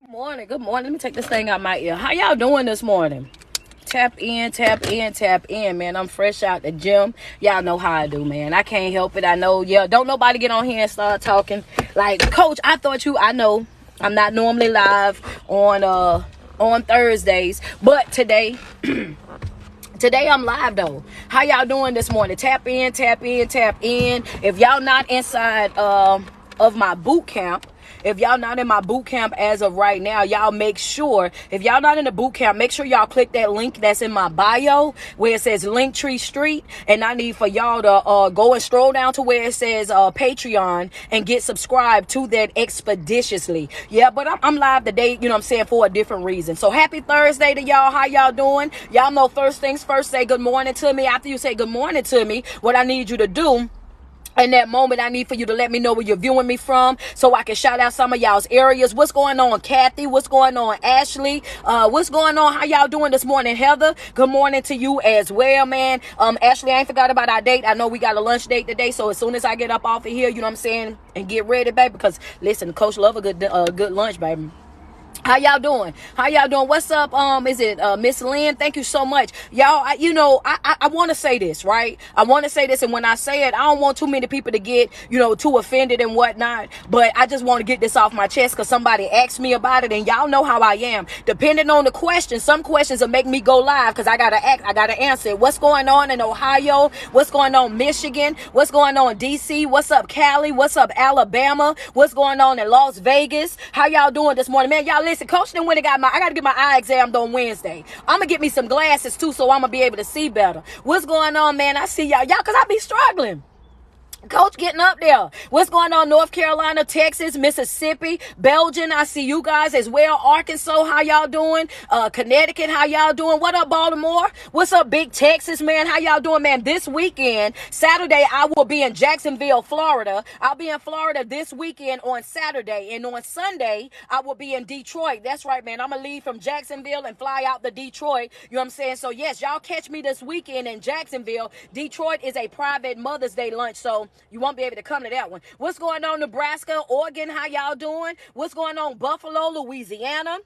Morning, good morning. Let me take this thing out my ear. How y'all doing this morning? Tap in, tap in, tap in, man. I'm fresh out the gym. Y'all know how I do, man. I can't help it. I know, yeah. Don't nobody get on here and start talking. Like, Coach, I know I'm not normally live on Thursdays, but today I'm live though. How y'all doing this morning? Tap in, tap in, tap in. If y'all not inside of my boot camp, if y'all not in my boot camp as of right now, y'all make sure, if y'all not in the boot camp, make sure y'all click that link that's in my bio where it says Linktree Street. And I need for y'all to go and scroll down to where it says Patreon and get subscribed to that expeditiously. Yeah, but I'm live today, you know what I'm saying, for a different reason. So happy Thursday to y'all. How y'all doing? Y'all know first things first, say good morning to me. After you say good morning to me, what I need you to do in that moment, I need for you to let me know where you're viewing me from so I can shout out some of y'all's areas. What's going on, Kathy? What's going on, Ashley? What's going on? How y'all doing this morning, Heather? Good morning to you as well, man. Ashley, I ain't forgot about our date. I know we got a lunch date today, so as soon as I get up off of here, you know what I'm saying, and get ready, baby, because listen, Coach love a good lunch, baby. How y'all doing? How y'all doing? What's up? Is it Miss Lynn? Thank you so much. Y'all, I want to say this, right? I want to say this, and when I say it, I don't want too many people to get, too offended and whatnot, but I just want to get this off my chest because somebody asked me about it, and y'all know how I am. Depending on the question, some questions will make me go live because I gotta answer it. What's going on in Ohio? What's going on in Michigan? What's going on in DC? What's up, Cali? What's up, Alabama? What's going on in Las Vegas? How y'all doing this morning? Man, y'all listen, Coach then went and I got to get my eye examined on Wednesday. I'm going to get me some glasses too so I'm going to be able to see better. What's going on, man? I see y'all because I be struggling. Coach getting up there. What's going on? North Carolina, Texas, Mississippi, Belgium. I see you guys as well. Arkansas, how y'all doing? Connecticut, how y'all doing? What up, Baltimore? What's up, Big Texas, man? How y'all doing, man? This weekend, Saturday, I will be in Jacksonville, Florida. I'll be in Florida this weekend on Saturday. And on Sunday, I will be in Detroit. That's right, man. I'm going to leave from Jacksonville and fly out to Detroit. You know what I'm saying? So, yes, y'all catch me this weekend in Jacksonville. Detroit is a private Mother's Day lunch, so you won't be able to come to that one. What's going on, Nebraska, Oregon? How y'all doing? What's going on, Buffalo, Louisiana?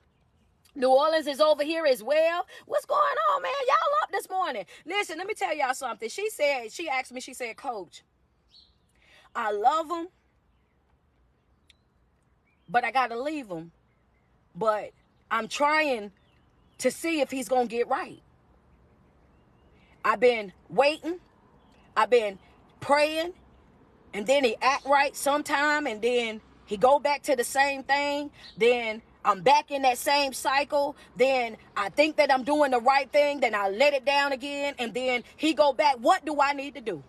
New Orleans is over here as well. What's going on, man? Y'all up this morning. Listen, let me tell y'all something. She asked me, Coach, I love him, but I got to leave him. But I'm trying to see if he's going to get right. I've been waiting. I've been praying. And then he act right sometime, and then he go back to the same thing. Then I'm back in that same cycle. Then I think that I'm doing the right thing. Then I let it down again, and then he go back. What do I need to do?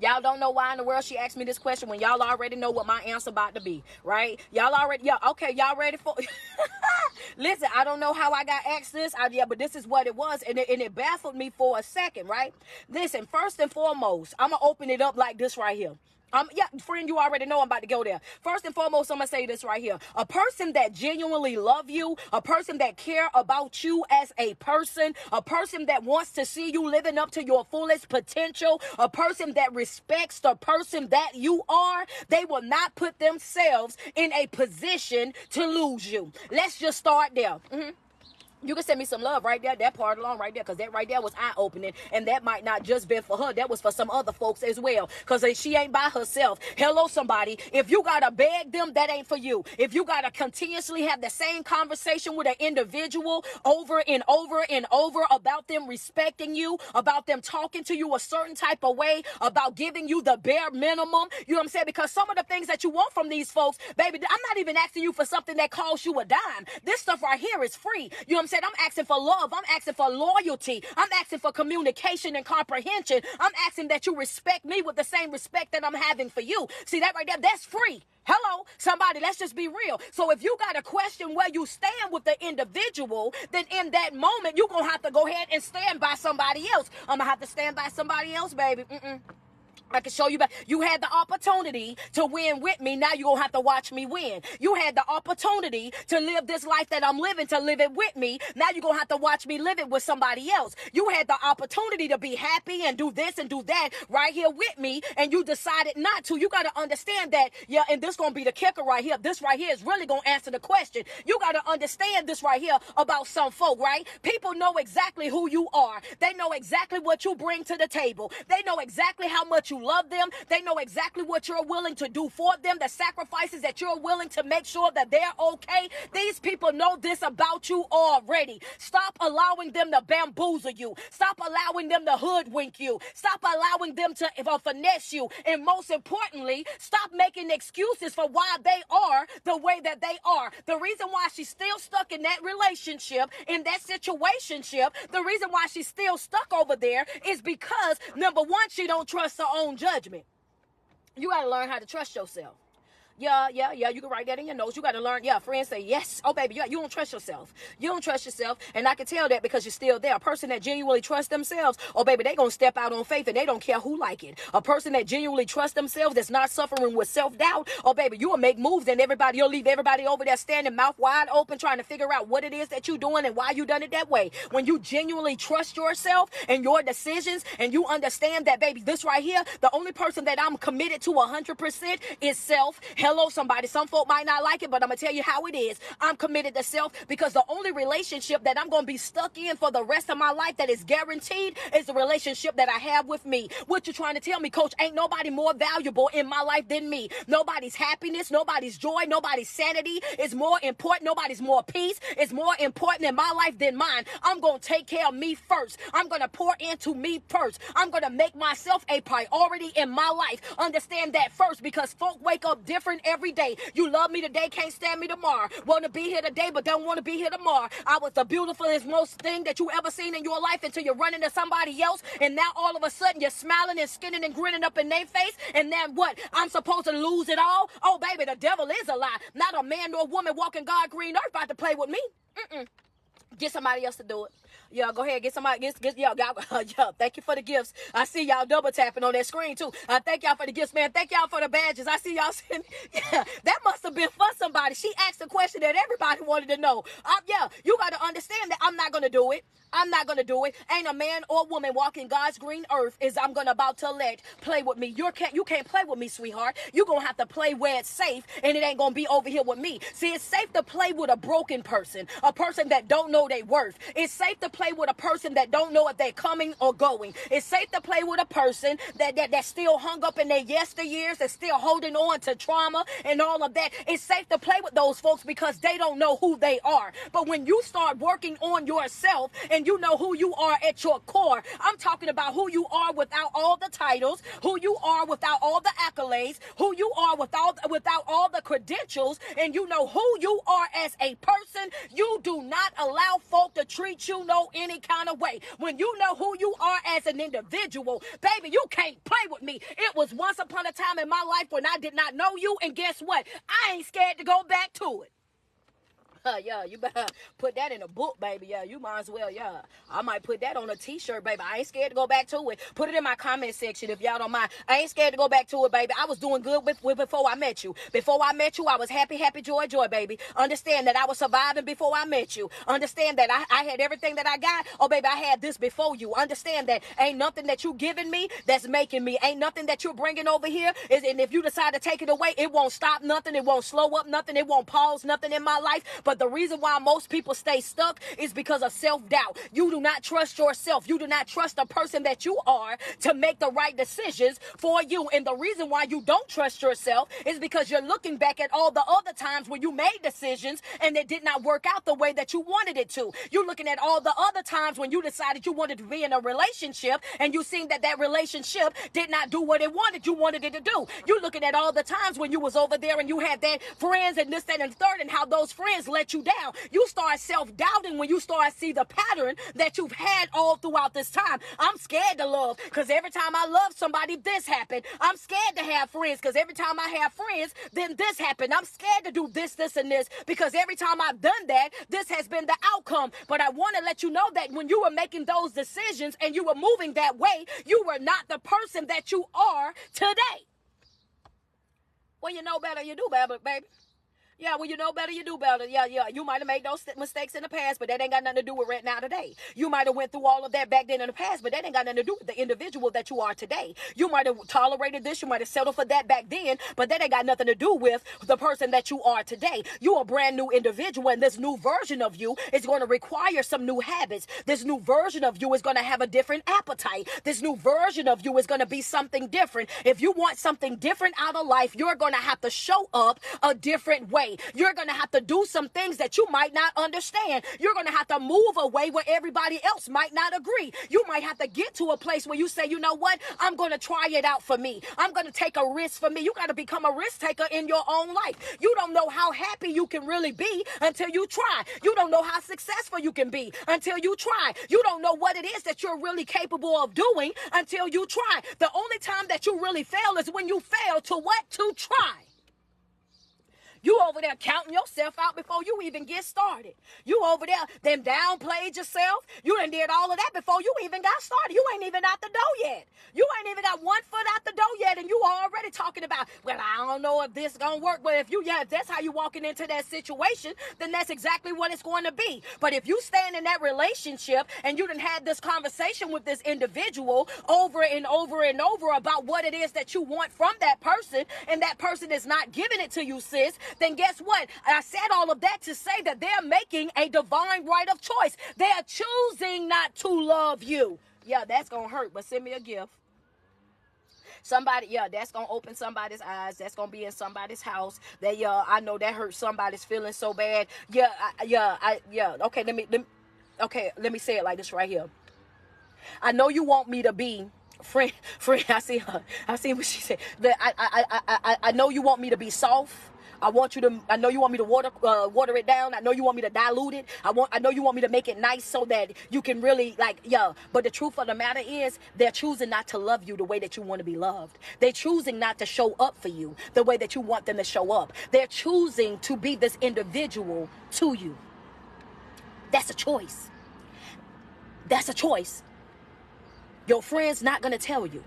Y'all don't know why in the world she asked me this question when y'all already know what my answer about to be, right? Y'all ready for Listen, I don't know how I got asked this, but this is what it was, and it baffled me for a second, right? Listen, first and foremost, I'm going to open it up like this right here. Friend, you already know I'm about to go there. First and foremost, I'm going to say this right here. A person that genuinely love you, a person that care about you as a person, a person that wants to see you living up to your fullest potential, a person that respects the person that you are, they will not put themselves in a position to lose you. Let's just start there. You can send me some love right there, that part along right there, because that right there was eye-opening, and that might not just been for her. That was for some other folks as well, because she ain't by herself. Hello, somebody. If you got to beg them, that ain't for you. If you got to continuously have the same conversation with an individual over and over and over about them respecting you, about them talking to you a certain type of way, about giving you the bare minimum, you know what I'm saying? Because some of the things that you want from these folks, baby, I'm not even asking you for something that costs you a dime. This stuff right here is free. You know what I'm saying? I'm asking for love. I'm asking for loyalty. I'm asking for communication and comprehension. I'm asking that you respect me with the same respect that I'm having for you. See that right there? That's free. Hello, somebody, let's just be real. So if you got to question where you stand with the individual, then in that moment, you're going to have to go ahead and stand by somebody else. I'm going to have to stand by somebody else, baby. I can show you back. You had the opportunity to win with me. Now you're going to have to watch me win. You had the opportunity to live this life that I'm living, to live it with me. Now you're going to have to watch me live it with somebody else. You had the opportunity to be happy and do this and do that right here with me, and you decided not to. You got to understand that, yeah, and this going to be the kicker right here. This right here is really going to answer the question. You got to understand this right here about some folk, right? People know exactly who you are. They know exactly what you bring to the table. They know exactly how much you love them. They know exactly what you're willing to do for them, the sacrifices that you're willing to make sure that they're okay. These people know this about you already. Stop allowing them to bamboozle you. Stop allowing them to hoodwink you. Stop allowing them to finesse you. And most importantly, stop making excuses for why they are the way that they are. The reason why she's still stuck in that relationship, in that situationship, the reason why she's still stuck over there is because, number one, she don't trust her own judgment. You got to learn how to trust yourself. Yeah. You can write that in your notes. You got to learn. Yeah, friends say, yes. Oh, baby, you don't trust yourself. You don't trust yourself. And I can tell that because you're still there. A person that genuinely trusts themselves, oh, baby, they going to step out on faith and they don't care who like it. A person that genuinely trusts themselves, that's not suffering with self-doubt, oh, baby, you will make moves and you'll leave everybody over there standing mouth wide open trying to figure out what it is that you're doing and why you done it that way. When you genuinely trust yourself and your decisions and you understand that, baby, this right here, the only person that I'm committed to 100% is self. Hello, somebody. Some folk might not like it, but I'm going to tell you how it is. I'm committed to self because the only relationship that I'm going to be stuck in for the rest of my life that is guaranteed is the relationship that I have with me. What you trying to tell me, coach? Ain't nobody more valuable in my life than me. Nobody's happiness, nobody's joy, nobody's sanity is more important. Nobody's more peace is more important in my life than mine. I'm going to take care of me first. I'm going to pour into me first. I'm going to make myself a priority in my life. Understand that first, because folk wake up different every day. You love me today, can't stand me tomorrow. Want to be here today, but don't want to be here tomorrow. I was the beautifulest, most thing that you ever seen in your life until you run into somebody else, and now all of a sudden you're smiling and skinning and grinning up in their face, and then what? I'm supposed to lose it all? Oh, baby, the devil is a lie. Not a man nor woman walking God green earth about to play with me. Get somebody else to do it. Yeah, go ahead. Get somebody. Y'all. Thank you for the gifts. I see y'all double tapping on that screen too. Thank y'all for the gifts, man. Thank y'all for the badges. I see y'all saying, yeah, that must have been for somebody. She asked a question that everybody wanted to know. Yeah, you got to understand that I'm not going to do it. I'm not going to do it. Ain't a man or woman walking God's green earth is I'm going to about to let play with me. You can't play with me, sweetheart. You're going to have to play where it's safe, and it ain't going to be over here with me. See, it's safe to play with a broken person, a person that don't know their worth. It's safe to play with a person that don't know if they're coming or going. It's safe to play with a person that's still hung up in their yesteryears, that's still holding on to trauma and all of that. It's safe to play with those folks because they don't know who they are. But when you start working on yourself and you know who you are at your core, I'm talking about who you are without all the titles, who you are without all the accolades, who you are without all the credentials, and you know who you are as a person. You do not allow folk to treat you any kind of way. When you know who you are as an individual, baby, you can't play with me. It was once upon a time in my life when I did not know you, and guess what? I ain't scared to go back to it. Yeah, you better put that in a book, baby. Yeah, you might as well. Yeah, I might put that on a t-shirt, baby. I ain't scared to go back to it. Put it in my comment section if y'all don't mind. I ain't scared to go back to it, baby. I was doing good with before I met you. Before I met you, I was happy, joy, baby. Understand that I was surviving before I met you. Understand that I had everything that I got. Oh, baby, I had this before you. Understand that ain't nothing that you giving me that's making me. Ain't nothing that you're bringing over here. And if you decide to take it away, it won't stop nothing. It won't slow up nothing. It won't pause nothing in my life. But the reason why most people stay stuck is because of self-doubt. You do not trust yourself. You do not trust the person that you are to make the right decisions for you. And the reason why you don't trust yourself is because you're looking back at all the other times when you made decisions and it did not work out the way that you wanted it to. You're looking at all the other times when you decided you wanted to be in a relationship and you seen that relationship did not do what you wanted it to do. You're looking at all the times when you was over there and you had that friends and this, that, and the third, and how those friends let let you down. You start self-doubting when you start see the pattern that you've had all throughout this time. I'm scared to love because every time I love somebody, this happened. I'm scared to have friends because every time I have friends, then this happened. I'm scared to do this, and this because every time I've done that, this has been the outcome. But I want to let you know that when you were making those decisions and you were moving that way, you were not the person that you are today. Well, you know better, you do better, baby. Yeah, well, you know better, you do better. Yeah. You might have made those mistakes in the past, but that ain't got nothing to do with right now today. You might have went through all of that back then in the past, but that ain't got nothing to do with the individual that you are today. You might have tolerated this, you might have settled for that back then, but that ain't got nothing to do with the person that you are today. You're a brand new individual, and this new version of you is going to require some new habits. This new version of you is going to have a different appetite. This new version of you is going to be something different. If you want something different out of life, you're going to have to show up a different way. You're going to have to do some things that you might not understand. You're going to have to move away where everybody else might not agree. You might have to get to a place where you say, you know what? I'm going to try it out for me. I'm going to take a risk for me. You got to become a risk taker in your own life. You don't know how happy you can really be until you try. You don't know how successful you can be until you try. You don't know what it is that you're really capable of doing until you try. The only time that you really fail is when you fail to what? To try. You over there counting yourself out before you even get started. You over there then downplayed yourself. You done did all of that before you even got started. You ain't even out the door yet. You ain't even got one foot out the door yet, and you already talking about, well, I don't know if this gonna work. But if that's how you walking into that situation, then that's exactly what it's going to be. But if you stand in that relationship and you done had this conversation with this individual over and over and over about what it is that you want from that person, and that person is not giving it to you, sis, then guess what? I said all of that to say that they're making a divine right of choice. They're choosing not to love you. Yeah, that's going to hurt, but send me a gift. Somebody, that's going to open somebody's eyes. That's going to be in somebody's house. That, I know that hurts somebody's feelings so bad. Okay, let me say it like this right here. I know you want me to be friend. I see what she said. I know you want me to be soft. I know you want me to water it down. I know you want me to dilute it. I know you want me to make it nice so that you can really but the truth of the matter is they're choosing not to love you the way that you want to be loved. They're choosing not to show up for you the way that you want them to show up. They're choosing to be this individual to you. That's a choice. That's a choice. Your friend's not going to tell you.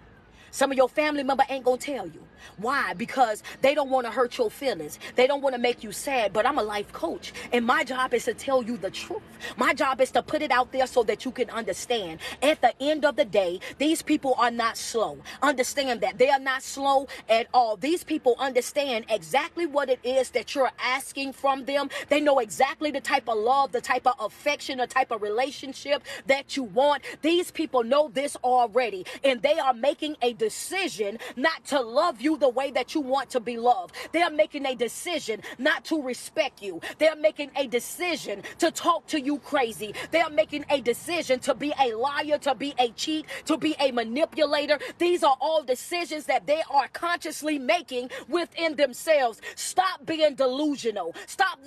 Some of your family member ain't gonna tell you. Why? Because they don't want to hurt your feelings. They don't want to make you sad. But I'm a life coach, and my job is to tell you the truth. My job is to put it out there so that you can understand. At the end of the day, these people are not slow. Understand that. They are not slow at all. These people understand exactly what it is that you're asking from them. They know exactly the type of love, the type of affection, the type of relationship that you want. These people know this already, and they are making a decision not to love you the way that you want to be loved. They're making a decision not to respect you. They're making a decision to talk to you crazy. They're making a decision to be a liar, to be a cheat, to be a manipulator. These are all decisions that they are consciously making within themselves. Stop being delusional. Stop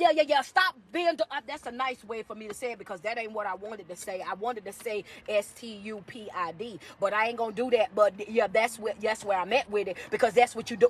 being that's a nice way for me to say it, because that ain't what I wanted to say. I wanted to say stupid, but I ain't gonna do that. But that's where I'm at with it, because that's what you do.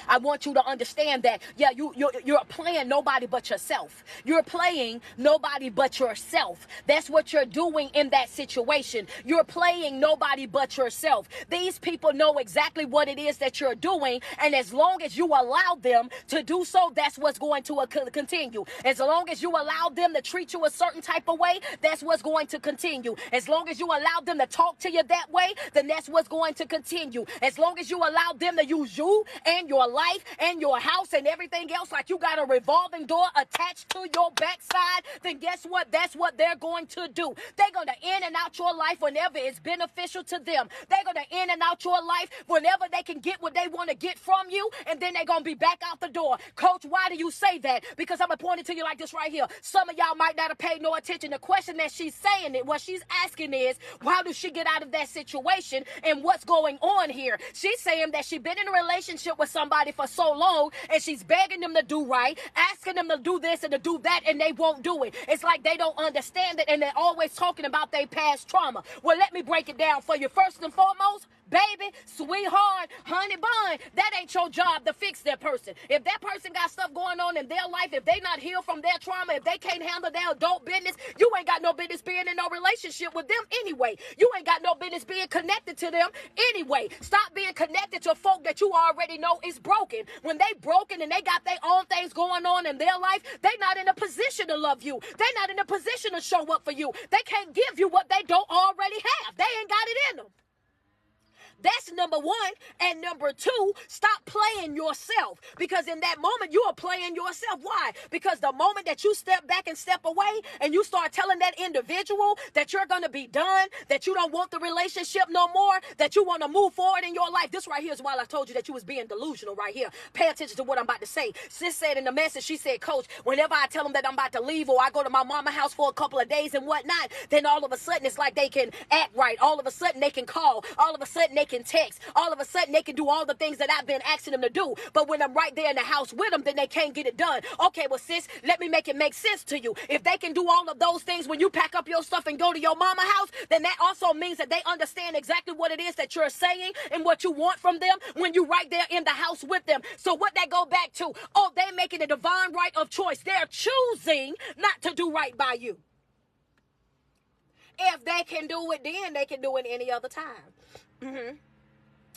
I want you to understand that, you're playing nobody but yourself. You're playing nobody but yourself. That's what you're doing in that situation. You're playing nobody but yourself. These people know exactly what it is that you're doing, and as long as you allow them to do so, that's what's going to continue. As long as you allow them to treat you a certain type of way, that's what's going to continue. As long as you allow them to talk to you that way, then that's what's going to continue. As long as you allow them to use you and your life and your house and everything else like you got a revolving door attached to your backside, then guess what? That's what they're going to do. They're going to in and out your life whenever it's beneficial to them. They're going to in and out your life whenever they can get what they want to get from you, and then they're going to be back out the door. Coach, why do you say that? Because I'm going to point it to you like this right here. Some of y'all might not have paid no attention. The question that she's saying, what she's asking is, how does she get out of that situation and what's going on here? She's saying that she's been in a relationship relationship with somebody for so long, and she's begging them to do right, asking them to do this and to do that, and they won't do it. It's like they don't understand it, and they're always talking about their past trauma. Well, let me break it down for you. First and foremost, baby, sweetheart, honey bun, that ain't your job to fix that person. If that person got stuff going on in their life, if they not healed from their trauma, if they can't handle their adult business, you ain't got no business being in no relationship with them anyway. You ain't got no business being connected to them anyway. Stop being connected to folk that you already know is broken. When they broken and they got their own things going on in their life, they not in a position to love you. They not in a position to show up for you. They can't give you what they don't already have. They ain't got it in them. That's number one. And number two, stop playing yourself. Because in that moment, you are playing yourself. Why? Because the moment that you step back and step away and you start telling that individual that you're going to be done, that you don't want the relationship no more, that you want to move forward in your life. This right here is why I told you that you was being delusional right here. Pay attention to what I'm about to say. Sis said in the message, she said, Coach, whenever I tell them that I'm about to leave or I go to my mama's house for a couple of days and whatnot, then all of a sudden it's like they can act right. All of a sudden they can call. All of a sudden they can text. All of a sudden they can do all the things that I've been asking them to do. But when I'm right there in the house with them, then they can't get it done. Okay, well, sis, let me make it make sense to you. If they can do all of those things when you pack up your stuff and go to your mama house, then that also means that they understand exactly what it is that you're saying and what you want from them when you're right there in the house with them. So what that go back to? Oh, they're making a divine right of choice. They're choosing not to do right by you. If they can do it then, they can do it any other time.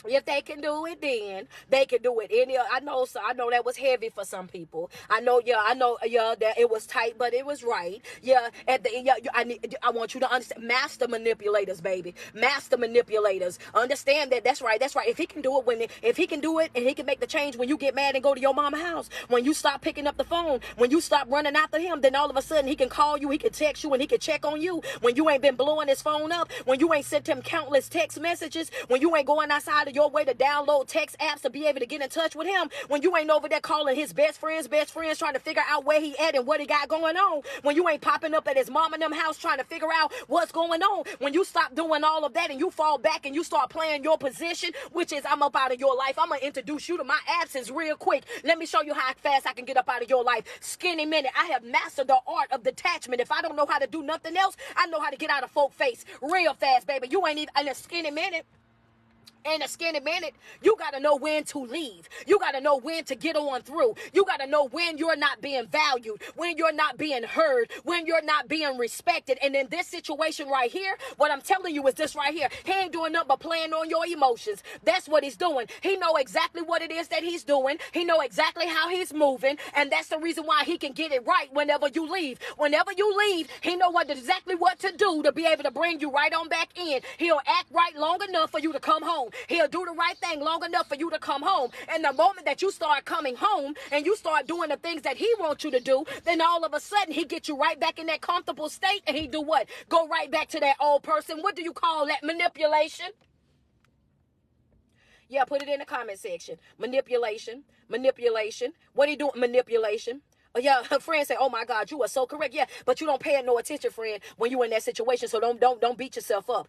If they can do it then, they can do it any. I know that was heavy for some people. I know that it was tight, but it was right. I want you to understand, master manipulators, baby, master manipulators. Understand that. That's right. If he can do it if he can do it and he can make the change when you get mad and go to your mama house, when you stop picking up the phone, when you stop running after him, then all of a sudden he can call you, he can text you, and he can check on you when you ain't been blowing his phone up, when you ain't sent him countless text messages, when you ain't going outside of your way to download text apps to be able to get in touch with him, when you ain't over there calling his best friends trying to figure out where he at and what he got going on, when you ain't popping up at his mom and them house trying to figure out what's going on, when you stop doing all of that and you fall back and you start playing your position, which is I'm up out of your life. I'm gonna introduce you to my absence real quick. Let me show you how fast I can get up out of your life. Skinny minute. I have mastered the art of detachment. If I don't know how to do nothing else, I know how to get out of folk face real fast, baby. You ain't even in a skinny minute. In a skinny minute, you got to know when to leave. You got to know when to get on through. You got to know when you're not being valued, when you're not being heard, when you're not being respected. And in this situation right here, what I'm telling you is this right here. He ain't doing nothing but playing on your emotions. That's what he's doing. He know exactly what it is that he's doing. He know exactly how he's moving. And that's the reason why he can get it right whenever you leave. Whenever you leave, he know exactly what to do to be able to bring you right on back in. He'll act right long enough for you to come home. He'll do the right thing long enough for you to come home. And the moment that you start coming home and you start doing the things that he wants you to do, then all of a sudden he gets you right back in that comfortable state, and he do what? Go right back to that old person. What do you call that? Manipulation. Yeah, put it in the comment section. Manipulation. What are you doing? Manipulation. Yeah, her friend said, "Oh my God, you are so correct." Yeah, but you don't pay it no attention, friend, when you in that situation. So don't beat yourself up.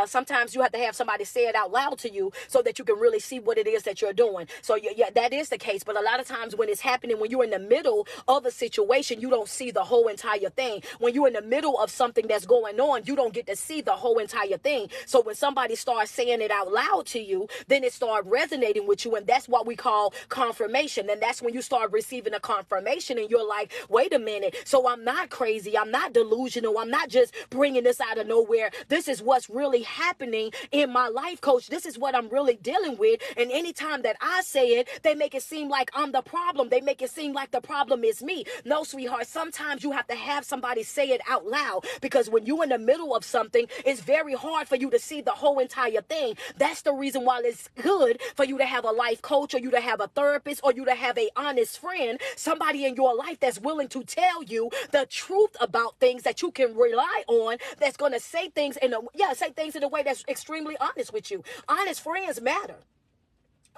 Sometimes you have to have somebody say it out loud to you so that you can really see what it is that you're doing. So yeah, that is the case. But a lot of times when it's happening, when you're in the middle of a situation, you don't see the whole entire thing. When you're in the middle of something that's going on, you don't get to see the whole entire thing. So when somebody starts saying it out loud to you, then it starts resonating with you, and that's what we call confirmation. And that's when you start receiving a confirmation. And you're like, wait a minute. So I'm not crazy. I'm not delusional. I'm not just bringing this out of nowhere. This is what's really happening in my life, coach. This is what I'm really dealing with. And anytime that I say it, they make it seem like I'm the problem. They make it seem like the problem is me. No, sweetheart. Sometimes you have to have somebody say it out loud, because when you're in the middle of something, it's very hard for you to see the whole entire thing. That's the reason why it's good for you to have a life coach, or you to have a therapist, or you to have a honest friend, somebody in your life that's willing to tell you the truth about things that you can rely on, that's going to say things in a way that's extremely honest with you. Honest friends matter.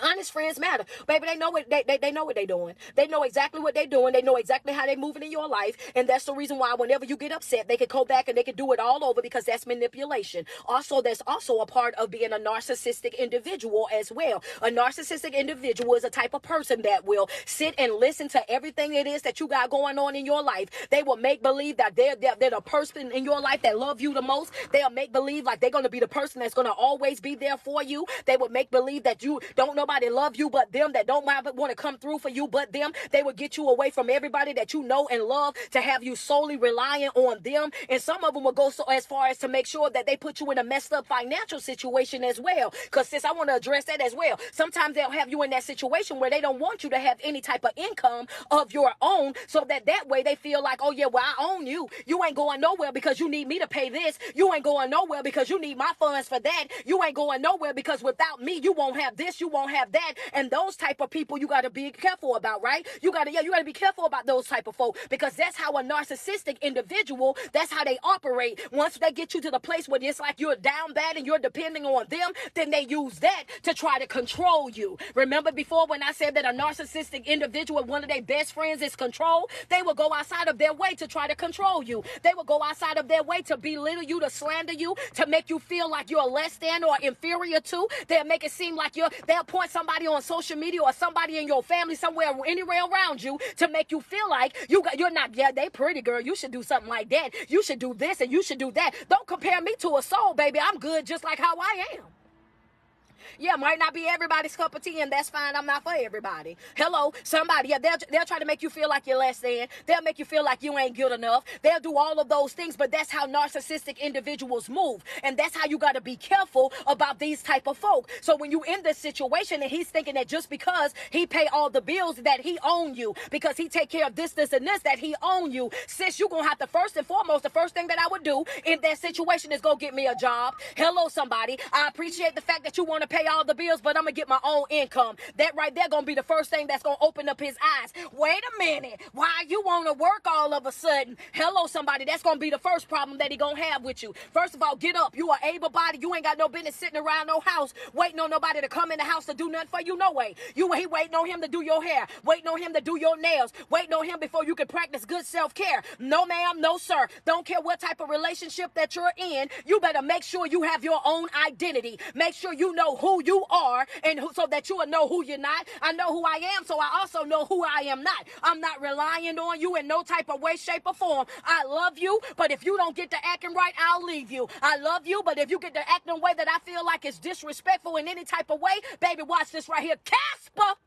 Honest friends matter. Baby, they know what they know what they're doing. They know exactly what they're doing. They know exactly how they're moving in your life. And that's the reason why whenever you get upset, they can go back and they can do it all over, because that's manipulation. Also, that's also a part of being a narcissistic individual as well. A narcissistic individual is a type of person that will sit and listen to everything it is that you got going on in your life. They will make believe that they're the person in your life that love you the most. They'll make believe like they're going to be the person that's going to always be there for you. They will make believe that you don't nobody love you but them, that don't want to come through for you but them. They will get you away from everybody that you know and love to have you solely relying on them. And some of them will go so as far as to make sure that they put you in a messed up financial situation as well. Because sis, I want to address that as well. Sometimes they'll have you in that situation where they don't want you to have any type of income of your own, so that way they feel like, oh yeah, well, I own you. You ain't going nowhere because you need me to pay this. You ain't going nowhere because you need my funds for that. You ain't going nowhere because without me, you won't have this, you won't have that. And those type of people you got to be careful about, right? You got to be careful about those type of folk, because that's how a narcissistic individual, that's how they operate. Once they get you to the place where it's like you're down bad and you're depending on them, then they use that to try to control you. Remember before when I said that a narcissistic individual, one of their best friends is control? They will go outside of their way to try to control you. They will go outside of their way to belittle you, to slander you, to make you feel like you're less than or inferior to. They'll make it seem like they'll point somebody on social media or somebody in your family somewhere, anywhere around you, to make you feel like you're not, yeah, they pretty, girl, you should do something like that. You should do this and you should do that. Don't compare me to a soul, baby. I'm good just like how I am. Yeah, might not be everybody's cup of tea, and that's fine. I'm not for everybody. Hello, somebody, yeah, they'll try to make you feel like you're less than. They'll make you feel like you ain't good enough. They'll do all of those things, but that's how narcissistic individuals move. And that's how you got to be careful about these type of folk. So when you in this situation and he's thinking that just because he pay all the bills that he own you, because he take care of this, and this, that he own you, sis, you're going to have to first and foremost, the first thing that I would do in that situation is go get me a job. Hello, somebody. I appreciate the fact that you want to pay all the bills, but I'm gonna get my own income. That right there gonna be the first thing that's gonna open up his eyes. Wait a minute, why you wanna work all of a sudden? Hello, somebody. That's gonna be the first problem that he gonna have with you. First of all, get up. You are able-bodied. You ain't got no business sitting around no house waiting on nobody to come in the house to do nothing for you. No way. He waiting on him to do your hair, waiting on him to do your nails, waiting on him before you can practice good self-care. No ma'am, no sir. Don't care what type of relationship that you're in, you better make sure you have your own identity. Make sure you know who you are, and so that you will know who you're not. I know who I am, so I also know who I am not. I'm not relying on you in no type of way, shape, or form. I love you, but if you don't get to acting right, I'll leave you. I love you, but if you get to acting a way that I feel like is disrespectful in any type of way, baby, watch this right here. Casper!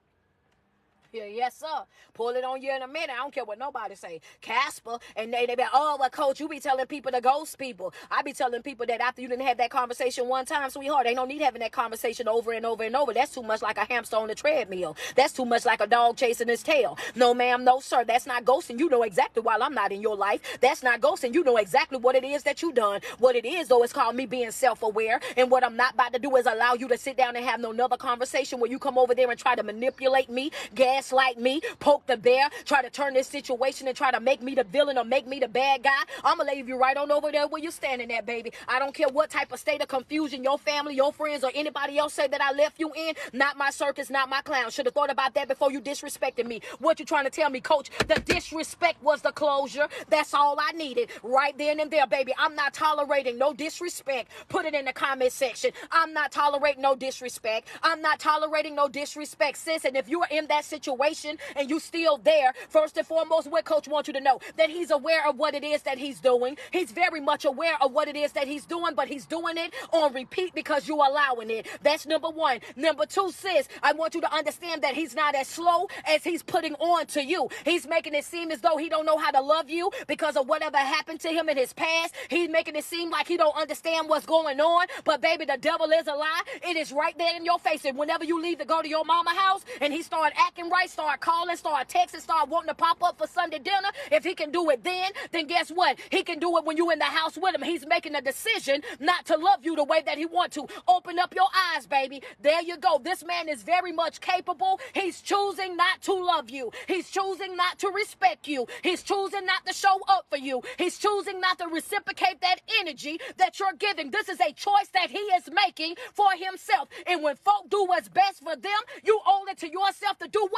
Yeah, yes, sir. Pull it on you in a minute. I don't care what nobody say. Casper. And they be, oh, well, coach, you be telling people to ghost people. I be telling people that after you didn't have that conversation one time, sweetheart, ain't no need having that conversation over and over and over. That's too much like a hamster on the treadmill. That's too much like a dog chasing his tail. No, ma'am, no, sir. That's not ghosting. You know exactly why I'm not in your life. That's not ghosting. You know exactly what it is that you done. What it is, though, is called me being self-aware. And what I'm not about to do is allow you to sit down and have no another conversation where you come over there and try to manipulate me, gaslight me, poke the bear, try to turn this situation and try to make me the villain or make me the bad guy. I'm gonna leave you right on over there where you're standing at, baby. I don't care what type of state of confusion your family, your friends, or anybody else say that I left you in. Not my circus, not my clown. Should have thought about that before you disrespected me. What you trying to tell me, coach? The disrespect was the closure. That's all I needed right then and there, baby. I'm not tolerating no disrespect. Put it in the comment section. I'm not tolerating no disrespect. I'm not tolerating no disrespect, sis. And if you are in that situation and you still there, first and foremost, what coach wants you to know, that he's aware of what it is that he's doing. He's very much aware of what it is that he's doing, but he's doing it on repeat because you're allowing it. That's number one. Number two, sis, I want you to understand that he's not as slow as he's putting on to you. He's making it seem as though he don't know how to love you because of whatever happened to him in his past. He's making it seem like he don't understand what's going on. But baby, the devil is a lie. It is right there in your face. And whenever you leave to go to your mama house and he start acting right, might start calling, start texting, start wanting to pop up for Sunday dinner. If he can do it then guess what? He can do it when you in the house with him. He's making a decision not to love you the way that he wants to. Open up your eyes, baby. There you go. This man is very much capable. He's choosing not to love you. He's choosing not to respect you. He's choosing not to show up for you. He's choosing not to reciprocate that energy that you're giving. This is a choice that he is making for himself. And when folk do what's best for them, you owe it to yourself to do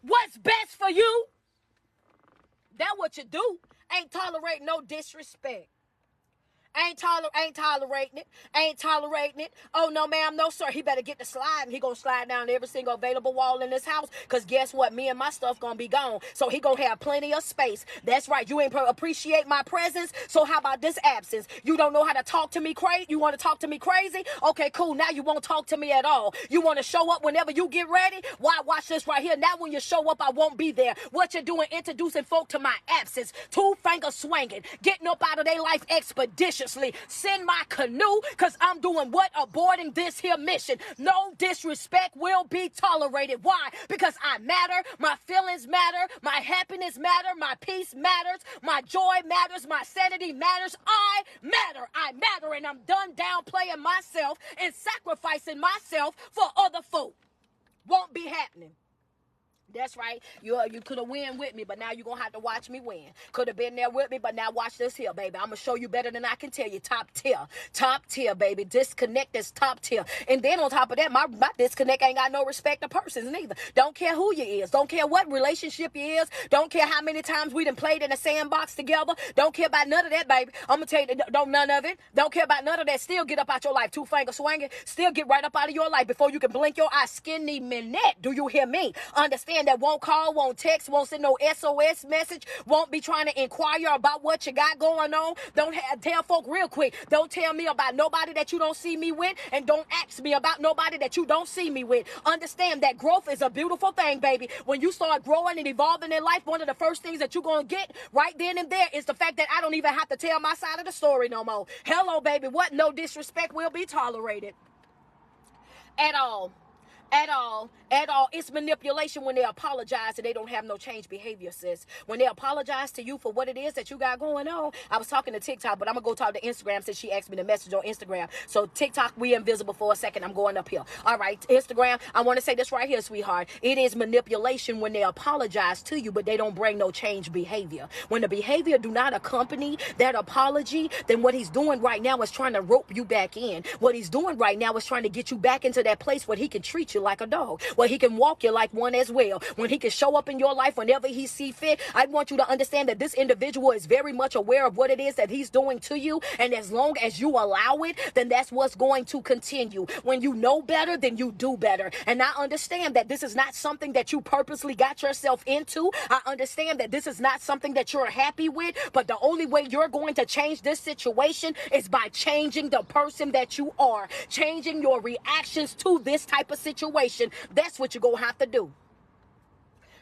what's best for you. That's what you do. Ain't tolerating no disrespect. Ain't tolerating it. Ain't tolerating it. Oh, no, ma'am, no, sir. He better get the slide, and he gonna slide down every single available wall in this house, because guess what? Me and my stuff gonna be gone. So he gonna have plenty of space. That's right. You ain't appreciate my presence, so how about this absence? You don't know how to talk to me crazy? You want to talk to me crazy? Okay, cool. Now you won't talk to me at all. You want to show up whenever you get ready? Why? Watch this right here. Now when you show up, I won't be there. What you doing introducing folk to my absence? Two-finger swinging. Getting up out of their life expeditiously. Send my canoe, because I'm doing what? Aborting this here mission. No disrespect will be tolerated. Why? Because I matter. My feelings matter. My happiness matter. My peace matters. My joy matters. My sanity matters. I matter. I matter. And I'm done downplaying myself and sacrificing myself for other folk. Won't be happening. That's right. You could have win with me, but now you're going to have to watch me win. Could have been there with me, but now watch this here, baby. I'm going to show you better than I can tell you. Top tier. Top tier, baby. Disconnect is top tier. And then on top of that, my disconnect ain't got no respect to persons neither. Don't care who you is. Don't care what relationship you is. Don't care how many times we done played in a sandbox together. Don't care about none of that, baby. I'm going to tell you, don't none of it. Don't care about none of that. Still get up out your life. Two-finger swinging. Still get right up out of your life before you can blink your eye. Skinny minute. Do you hear me? Understand that won't call, won't text, won't send no SOS message, won't be trying to inquire about what you got going on. Don't tell folk real quick. Don't tell me about nobody that you don't see me with, and don't ask me about nobody that you don't see me with. Understand that growth is a beautiful thing, baby. When you start growing and evolving in life, one of the first things that you're going to get right then and there is the fact that I don't even have to tell my side of the story no more. Hello, baby. What? No disrespect will be tolerated at all. At all. It's manipulation when they apologize and they don't have no change behavior, sis. When they apologize to you for what it is that you got going on. I was talking to TikTok, but I'm going to go talk to Instagram since she asked me to message on Instagram. So TikTok, we invisible for a second. I'm going up here. All right, Instagram, I want to say this right here, sweetheart. It is manipulation when they apologize to you, but they don't bring no change behavior. When the behavior do not accompany that apology, then what he's doing right now is trying to rope you back in. What he's doing right now is trying to get you back into that place where he can treat you like a dog, where he can walk you like one as well, when he can show up in your life whenever he see fit. I want you to understand that this individual is very much aware of what it is that he's doing to you, and as long as you allow it, then that's what's going to continue. When you know better, then you do better. And I understand that this is not something that you purposely got yourself into. I understand that this is not something that you're happy with, but the only way you're going to change this situation is by changing the person that you are, changing your reactions to this type of situation. That's what you're going to have to do.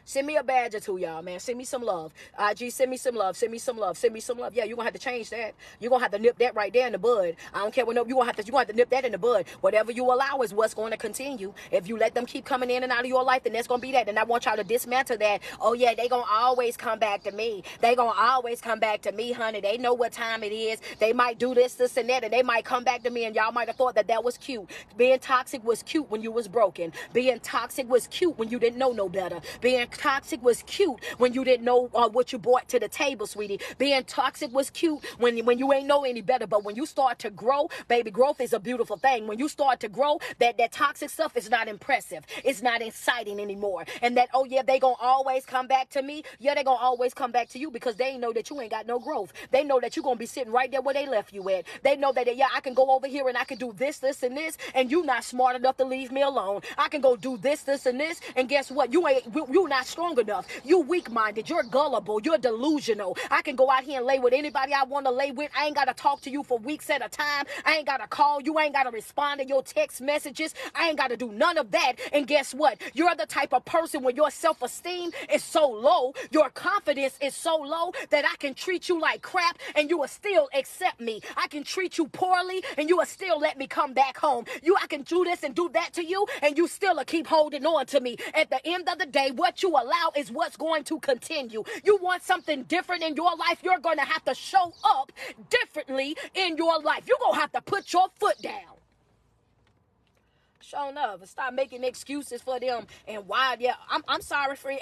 Send me a badge or two, y'all, man. Send me some love. IG, send me some love. Send me some love. Send me some love. Yeah, you're going to have to change that. You're going to have to nip that right there in the bud. I don't care what, no, you're going to have to nip that in the bud. Whatever you allow is what's going to continue. If you let them keep coming in and out of your life, then that's going to be that. And I want y'all to dismantle that. Oh, yeah, they going to always come back to me. They going to always come back to me, honey. They know what time it is. They might do this, and that, and they might come back to me, and y'all might have thought that that was cute. Being toxic was cute when you was broken. Being toxic was cute when you didn't know no better. Being toxic was cute when you didn't know what you brought to the table, sweetie. Being toxic was cute when you ain't know any better. But when you start to grow, baby, growth is a beautiful thing. When you start to grow, that toxic stuff is not impressive. It's not exciting anymore. And that, oh yeah, they gonna always come back to me. Yeah, they gonna always come back to you because they know that you ain't got no growth. They know that you're gonna be sitting right there where they left you at. They know that, yeah, I can go over here and I can do this, and this, and you not smart enough to leave me alone. I can go do this, and this, and guess what? You not not strong enough. You weak-minded. You're gullible. You're delusional. I can go out here and lay with anybody I want to lay with. I ain't got to talk to you for weeks at a time. I ain't got to call you. I ain't got to respond to your text messages. I ain't got to do none of that. And guess what? You're the type of person when your self-esteem is so low, your confidence is so low that I can treat you like crap and you will still accept me. I can treat you poorly and you will still let me come back home. I can do this and do that to you and you still keep holding on to me. At the end of the day, what you allow is what's going to continue. You want something different in your life, you're going to have to show up differently in your life. You're going to have to put your foot down. Show enough. Stop making excuses for them and why. Yeah, I'm sorry, friend.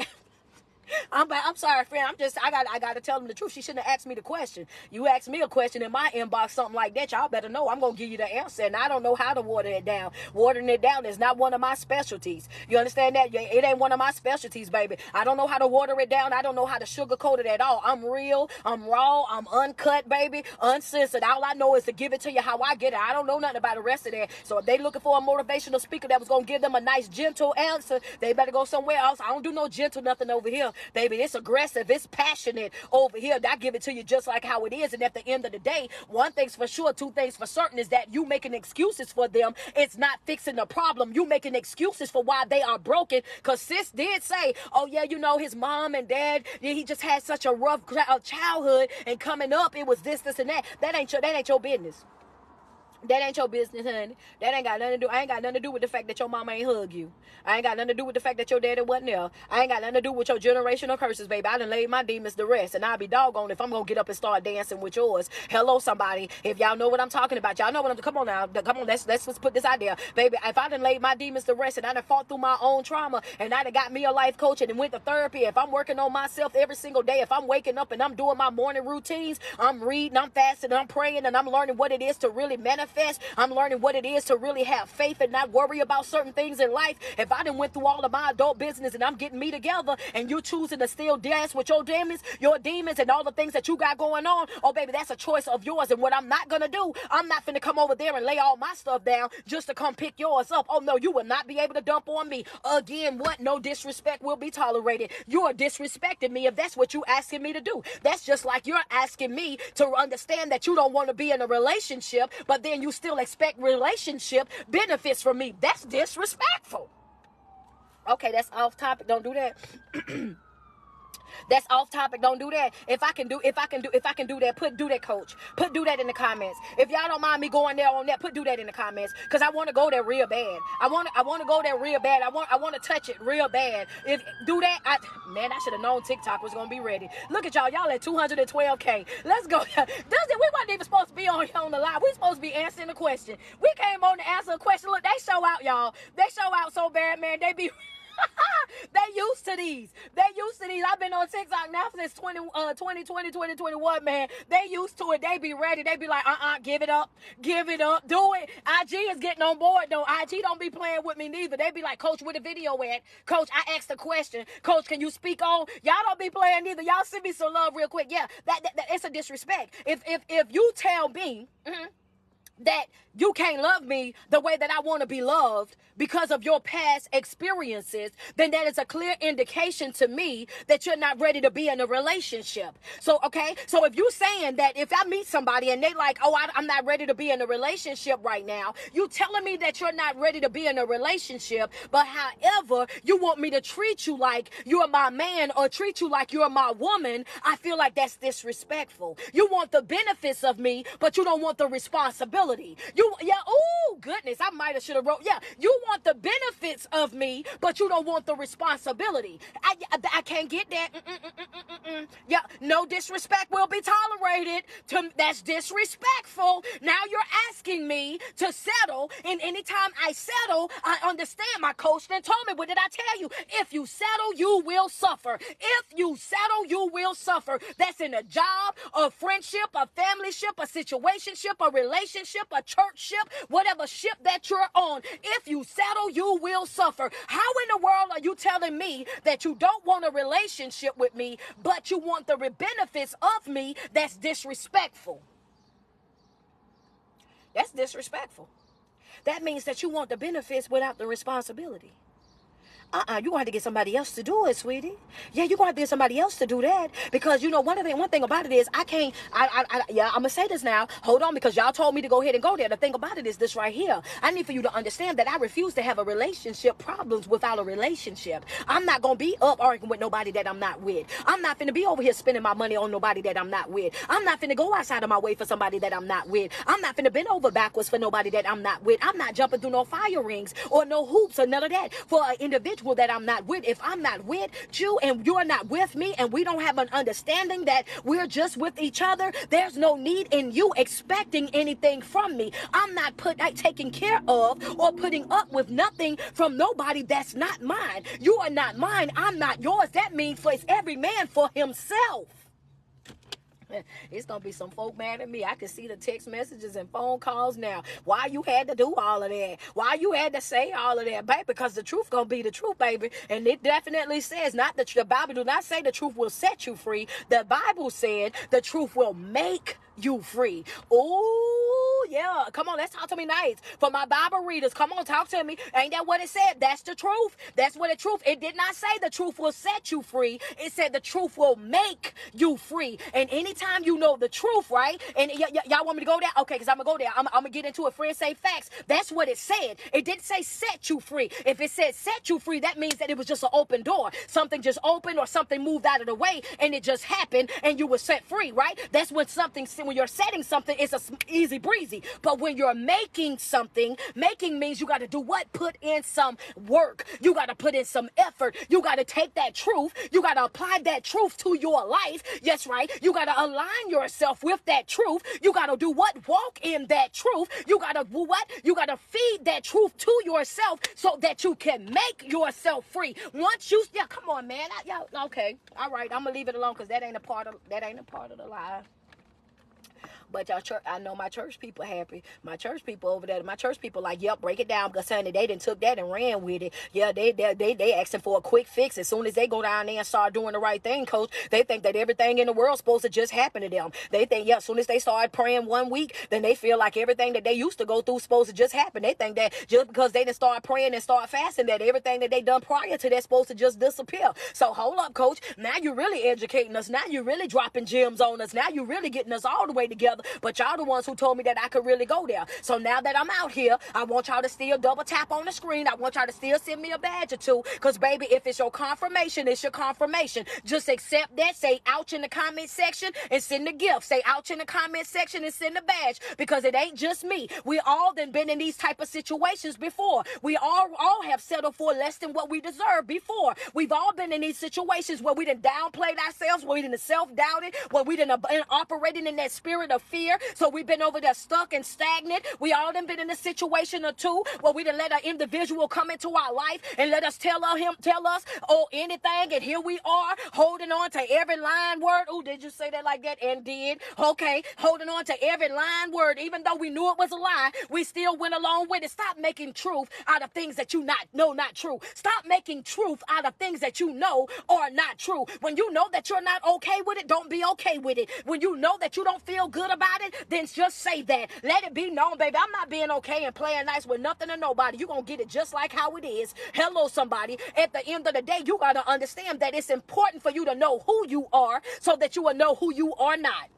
I'm sorry, friend. I got to tell them the truth. She shouldn't have asked me the question. You asked me a question in my inbox, something like that. Y'all better know I'm going to give you the answer. And I don't know how to water it down. Watering it down is not one of my specialties. You understand that? It ain't one of my specialties, baby. I don't know how to water it down. I don't know how to sugarcoat it at all. I'm real. I'm raw. I'm uncut, baby. Uncensored. All I know is to give it to you how I get it. I don't know nothing about the rest of that. So if they looking for a motivational speaker that was going to give them a nice, gentle answer, they better go somewhere else. I don't do no gentle nothing over here. Baby, it's aggressive, it's passionate over here. I give it to you just like how it is. And at the end of the day, one thing's for sure, two things for certain is that you making excuses for them. It's not fixing the problem. You making excuses for why they are broken. Because sis did say, oh yeah, you know, his mom and dad, he just had such a rough childhood and coming up, it was this and that. That ain't your business. That ain't your business, honey. That ain't got nothing to do. I ain't got nothing to do with the fact that your mama ain't hug you. I ain't got nothing to do with the fact that your daddy wasn't there. I ain't got nothing to do with your generational curses, baby. I done laid my demons to rest, and I'll be doggone if I'm gonna get up and start dancing with yours. Hello, somebody. If y'all know what I'm talking about, y'all know what I'm. Come on now. Come on. Let's put this out there, baby. If I done laid my demons to rest, and I done fought through my own trauma, and I done got me a life coach and went to therapy. If I'm working on myself every single day, if I'm waking up and I'm doing my morning routines, I'm reading, I'm fasting, I'm praying, and I'm learning what it is to really manifest. I'm learning what it is to really have faith and not worry about certain things in life. If I done went through all of my adult business and I'm getting me together and you choosing to still dance with your demons and all the things that you got going on, oh baby, that's a choice of yours. And what I'm not gonna do, I'm not finna come over there and lay all my stuff down just to come pick yours up. Oh no, you will not be able to dump on me. Again, what? No disrespect will be tolerated. You are disrespecting me if that's what you asking me to do. That's just like you're asking me to understand that you don't want to be in a relationship, but then you still expect relationship benefits from me. That's disrespectful. Okay, that's off topic. Don't do that. That's off topic. Don't do that. If I can do that, do that, coach. Do that in the comments. If y'all don't mind me going there on that, do that in the comments. Cause I want to go there real bad. I want to go there real bad. I want to touch it real bad. If do that, I should have known TikTok was gonna be ready. Look at y'all. Y'all at 212K. Let's go. We wasn't even supposed to be on the live. We supposed to be answering the question. We came on to answer a question. Look, they show out, y'all. They show out so bad, man. They be. They used to these. I've been on TikTok now since 2021, man. They used to it. They be ready. They be like, give it up. Do it. IG is getting on board, though. IG don't be playing with me neither. They be like, Coach, where the video at? Coach, I asked a question. Coach, can you speak on? Y'all don't be playing neither. Y'all send me some love real quick. Yeah, that it's a disrespect. If you tell me, that you can't love me the way that I want to be loved because of your past experiences, then that is a clear indication to me that you're not ready to be in a relationship. So, okay. So if you saying that if I meet somebody and they like, oh, I'm not ready to be in a relationship right now, you telling me that you're not ready to be in a relationship, but however, you want me to treat you like you're my man or treat you like you're my woman, I feel like that's disrespectful. You want the benefits of me, but you don't want the responsibility. Oh goodness, I might have should have wrote. Yeah, you want the benefits of me, but you don't want the responsibility. I can't get that. Yeah, no disrespect will be tolerated. That's disrespectful. Now you're asking me to settle, and anytime I settle, I understand. My coach then told me, what did I tell you? If you settle, you will suffer. If you settle, you will suffer. That's in a job, a friendship, a family ship, a situationship, a relationship, a church ship, whatever ship that you're on. If you settle, you will suffer. How in the world are you telling me that you don't want a relationship with me, but you want the benefits of me? That's disrespectful. That's disrespectful. That means that you want the benefits without the responsibility. You're going to have to get somebody else to do it, sweetie. Yeah, you're going to have to get somebody else to do that. Because, you know, one thing about it is I'm going to say this now. Hold on, because y'all told me to go ahead and go there. The thing about it is this right here. I need for you to understand that I refuse to have a relationship problems without a relationship. I'm not going to be up arguing with nobody that I'm not with. I'm not finna be over here spending my money on nobody that I'm not with. I'm not finna go outside of my way for somebody that I'm not with. I'm not finna bend over backwards for nobody that I'm not with. I'm not jumping through no fire rings or no hoops or none of that for an individual that I'm not with. If I'm not with you and you're not with me and we don't have an understanding that we're just with each other, there's no need in you expecting anything from me. I'm not taking care of or putting up with nothing from nobody that's not mine. You are not mine. I'm not yours. That means for it's every man for himself. It's gonna be some folk mad at me. I can see the text messages and phone calls now. Why you had to do all of that? Why you had to say all of that, baby? Because the truth gonna be the truth, baby. And it definitely says not the Bible do not say the truth will set you free. The Bible said the truth will make you free. Oh yeah, come on, let's talk to me nice. For my Bible readers, come on, talk to me. Ain't that what it said? That's the truth. That's what the truth. It did not say the truth will set you free. It said the truth will make you free. And anytime you know the truth, right? And y'all want me to go there? Okay, because I'm gonna go there. I'm gonna get into it. Friends say facts. That's what it said. It didn't say set you free. If it said set you free, that means that it was just an open door. Something just opened or something moved out of the way and it just happened and you were set free, right? That's when when you're setting something, it's a easy breezy. But when you're making something, making means you got to do what? Put in some work. You got to put in some effort. You got to take that truth. You got to apply that truth to your life. Yes, right. You got to align yourself with that truth. You got to do what? Walk in that truth. You got to do what? You got to feed that truth to yourself so that you can make yourself free. Once you, yeah, come on, man. Okay. All right. I'm going to leave it alone because that ain't a part of the lie. But y'all church, I know my church people happy. My church people over there, my church people like, yep, break it down because honey, they done took that and ran with it. Yeah, they asking for a quick fix. As soon as they go down there and start doing the right thing, coach, they think that everything in the world's supposed to just happen to them. They think, yeah, as soon as they start praying 1 week, then they feel like everything that they used to go through is supposed to just happen. They think that just because they didn't start praying and start fasting, that everything that they done prior to that supposed to just disappear. So hold up, coach. Now you're really educating us. Now you're really dropping gems on us. Now you're really getting us all the way together. But y'all the ones who told me that I could really go there. So now that I'm out here, I want y'all to still double tap on the screen. I want y'all to still send me a badge or two. Because, baby, if it's your confirmation, it's your confirmation. Just accept that. Say ouch in the comment section and send the gift. Say ouch in the comment section and send the badge. Because it ain't just me. We all done been in these type of situations before. We all have settled for less than what we deserve before. We've all been in these situations where we done downplayed ourselves, where we done self-doubted, where we done been operating in that spirit of fear. So we've been over there stuck and stagnant. We all done been in a situation or two where we done let an individual come into our life and let us tell us, oh, anything. And here we are holding on to every line word. Oh, did you say that like that? And did. Okay. Holding on to every line word. Even though we knew it was a lie, we still went along with it. Stop making truth out of things that you know not true. Stop making truth out of things that you know are not true. When you know that you're not okay with it, don't be okay with it. When you know that you don't feel good about it, then just say that. Let it be known, baby. I'm not being okay and playing nice with nothing or nobody. You're going to get it just like how it is. Hello, somebody. At the end of the day, you got to understand that it's important for you to know who you are so that you will know who you are not.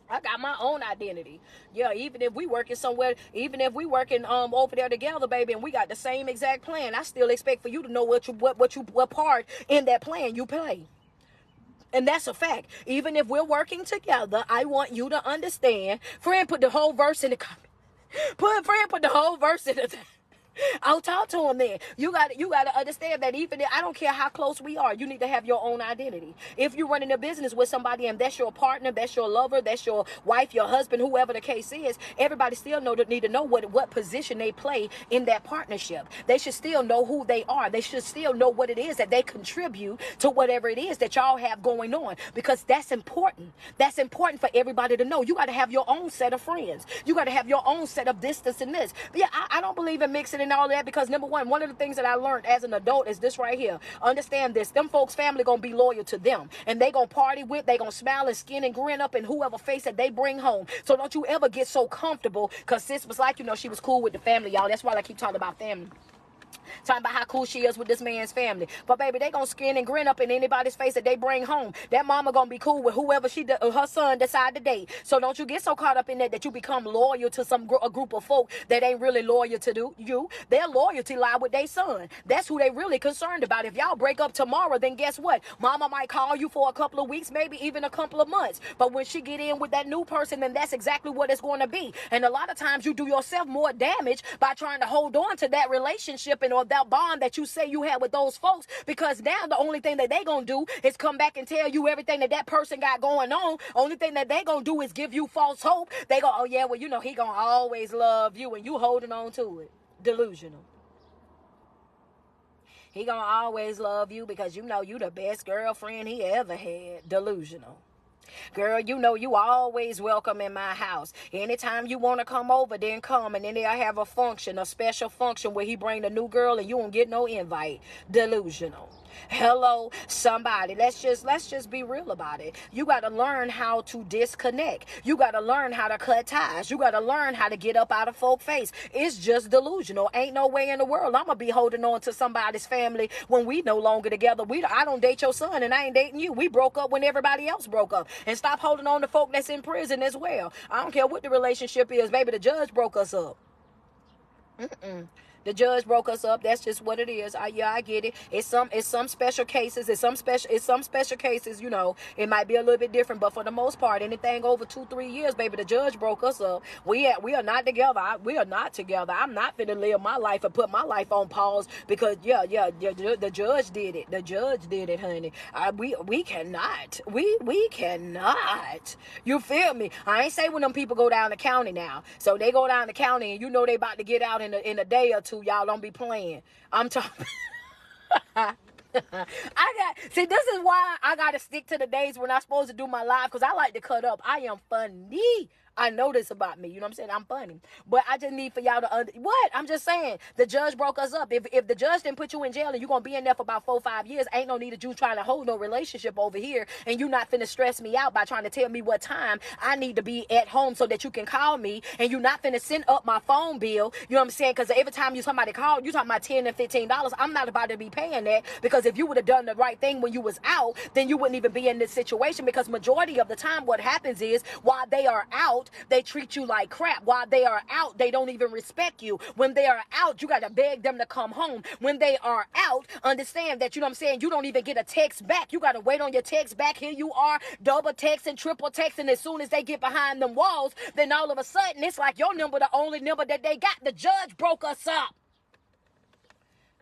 I got my own identity. Yeah, even if we working somewhere, even if we working over there together, baby, and we got the same exact plan, I still expect for you to know what part in that plan you play. And that's a fact. Even if we're working together, I want you to understand. Friend, put the whole verse in the comment. Put the whole verse in the I'll talk to him then. You got to understand that even if, I don't care how close we are, you need to have your own identity. If you're running a business with somebody and that's your partner, that's your lover, that's your wife, your husband, whoever the case is, everybody still need to know what position they play in that partnership. They should still know who they are. They should still know what it is that they contribute to whatever it is that y'all have going on, because that's important. That's important for everybody to know. You got to have your own set of friends. You got to have your own set of this and this. But yeah, I don't believe in mixing and all that, because number one of the things that I learned as an adult is this right here. Understand this. Them folks' family gonna be loyal to them, and they gonna party with, they gonna smile and skin and grin up in whoever face that they bring home. So don't you ever get so comfortable, because sis was like, she was cool with the family, y'all. That's why I keep talking about family. Talking about how cool she is with this man's family. But baby, they gonna skin and grin up in anybody's face that they bring home. That mama gonna be cool with whoever her son decide to date. So don't you get so caught up in that you become loyal to a group of folk that ain't really loyal to you. Their loyalty lie with their son. That's who they really concerned about. If y'all break up tomorrow, then guess what? Mama might call you for a couple of weeks, maybe even a couple of months. But when she get in with that new person, then that's exactly what it's going to be. And a lot of times you do yourself more damage by trying to hold on to that relationship and or that bond that you say you had with those folks, because now the only thing that they gonna do is come back and tell you everything that person got going on. Only thing that they gonna do is give you false hope. They go, oh yeah, well, he gonna always love you, and you holding on to it. Delusional. He gonna always love you because you the best girlfriend he ever had. Delusional. Girl, you always welcome in my house. Anytime you want to come over, then come. And then they'll have a special function where he bring the new girl and you won't get no invite. Delusional. Hello, somebody. Let's just be real about it. You got to learn how to disconnect. You got to learn how to cut ties. You got to learn how to get up out of folk face. It's just delusional. Ain't no way in the world I'm going to be holding on to somebody's family when we no longer together. I don't date your son and I ain't dating you. We broke up when everybody else broke up. And stop holding on to folk that's in prison as well. I don't care what the relationship is. Baby, the judge broke us up. The judge broke us up. That's just what it is. I get it. It's some special cases. It's some special cases, it might be a little bit different, but for the most part, anything over 2-3 years, baby, the judge broke us up. We are not together. We are not together. I'm not finna live my life and put my life on pause because the judge did it. The judge did it, honey. We cannot. We cannot. You feel me? I ain't say when them people go down the county now. So they go down the county and they about to get out in a day or two. Y'all don't be playing. I'm talking. See, this is why I gotta stick to the days when I'm supposed to do my live, because I like to cut up. I am funny. I know this about me. You know what I'm saying? I'm funny. But I just need for y'all to what? I'm just saying, the judge broke us up. If the judge didn't put you in jail and you're going to be in there for about 4-5 years, ain't no need of you trying to hold no relationship over here, and you not finna stress me out by trying to tell me what time I need to be at home so that you can call me, and you not finna send up my phone bill. You know what I'm saying? Because every time somebody call, you talking about $10 and $15. I'm not about to be paying that, because if you would have done the right thing when you was out, then you wouldn't even be in this situation, because majority of the time what happens is while they are out, they treat you like crap. While they are out, they don't even respect you. When they are out, you got to beg them to come home. When they are out, understand that, you know what I'm saying, you don't even get a text back. You got to wait on your text back. Here you are, double texting, triple texting. As soon as they get behind them walls, then all of a sudden, it's like your number, the only number that they got. The judge broke us up.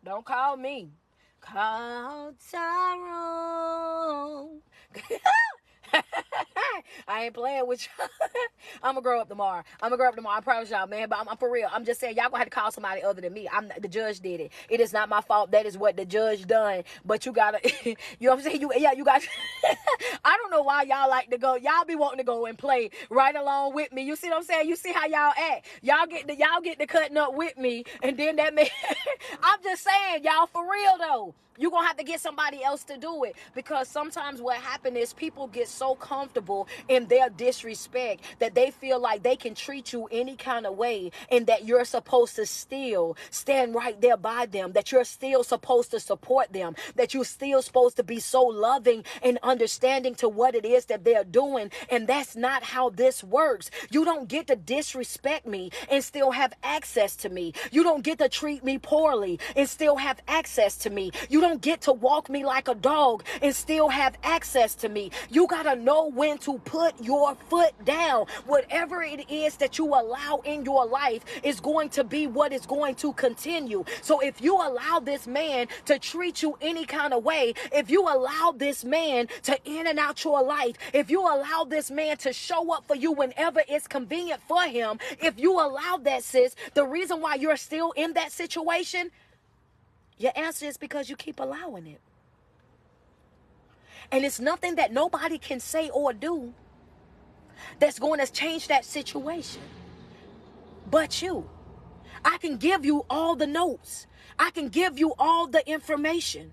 Don't call me. Call Tyrone. I ain't playing with y'all. I'm gonna grow up tomorrow. I promise y'all, man. But I'm for real. I'm just saying, y'all gonna have to call somebody other than me. The judge did it. It is not my fault. That is what the judge done. But you gotta, you know what I'm saying? You guys. I don't know why y'all like to go. Y'all be wanting to go and play right along with me. You see what I'm saying? You see how y'all act. Y'all get the cutting up with me, and then that man. I'm just saying, y'all, for real though. You're going to have to get somebody else to do it, because sometimes what happens is people get so comfortable in their disrespect that they feel like they can treat you any kind of way, and that you're supposed to still stand right there by them, that you're still supposed to support them, that you're still supposed to be so loving and understanding to what it is that they're doing. And that's not how this works. You don't get to disrespect me and still have access to me. You don't get to treat me poorly and still have access to me. You don't get to walk me like a dog and still have access to me. You got to know when to put your foot down. Whatever it is that you allow in your life is going to be what is going to continue. So if you allow this man to treat you any kind of way, if you allow this man to in and out your life, if you allow this man to show up for you whenever it's convenient for him, if you allow that, sis, the reason why you're still in that situation, your answer is because you keep allowing it. And it's nothing that nobody can say or do that's going to change that situation but you. I can give you all the notes. I can give you all the information.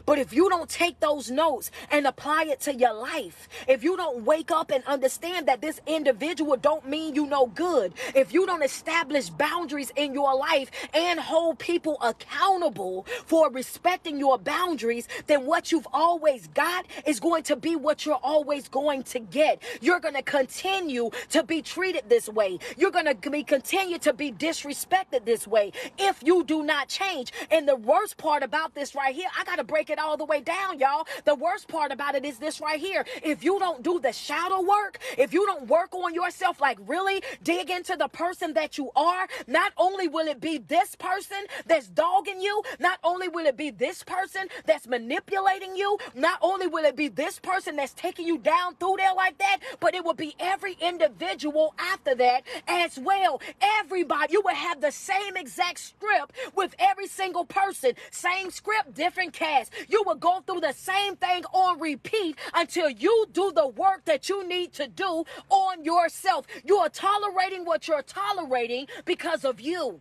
But if you don't take those notes and apply it to your life, if you don't wake up and understand that this individual don't mean you no good, if you don't establish boundaries in your life and hold people accountable for respecting your boundaries, then what you've always got is going to be what you're always going to get. You're going to continue to be treated this way. You're going to continue to be disrespected this way if you do not change. And the worst part about this right here, I got to break it all the way down, y'all. The worst part about it is this right here. If you don't do the shadow work, if you don't work on yourself, like really dig into the person that you are, not only will it be this person that's dogging you, not only will it be this person that's manipulating you, not only will it be this person that's taking you down through there like that, but it will be every individual after that as well. Everybody, you will have the same exact script with every single person. Same script, different cast. You will go through the same thing on repeat until you do the work that you need to do on yourself. You are tolerating what you're tolerating because of you.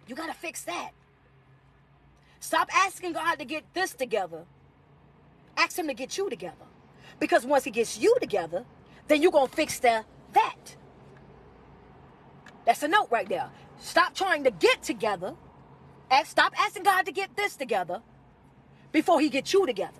You got to fix that. Stop asking God to get this together. Ask him to get you together. Because once he gets you together, then you're going to fix that. That's a note right there. Stop trying to get together. Stop asking God to get this together before he gets you together.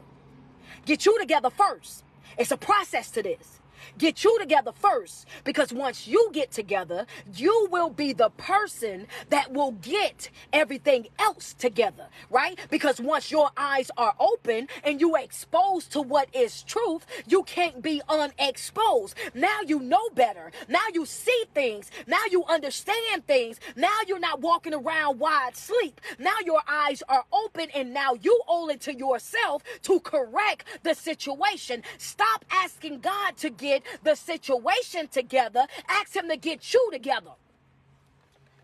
Get you together first. It's a process to this. Get you together first, because once you get together, you will be the person that will get everything else together, right? Because once your eyes are open and you are exposed to what is truth, you can't be unexposed. Now you know better. Now you see things. Now you understand things. Now you're not walking around wide asleep. Now your eyes are open, and now you owe it to yourself to correct the situation. Stop asking God to get the situation together. Ask him to get you together.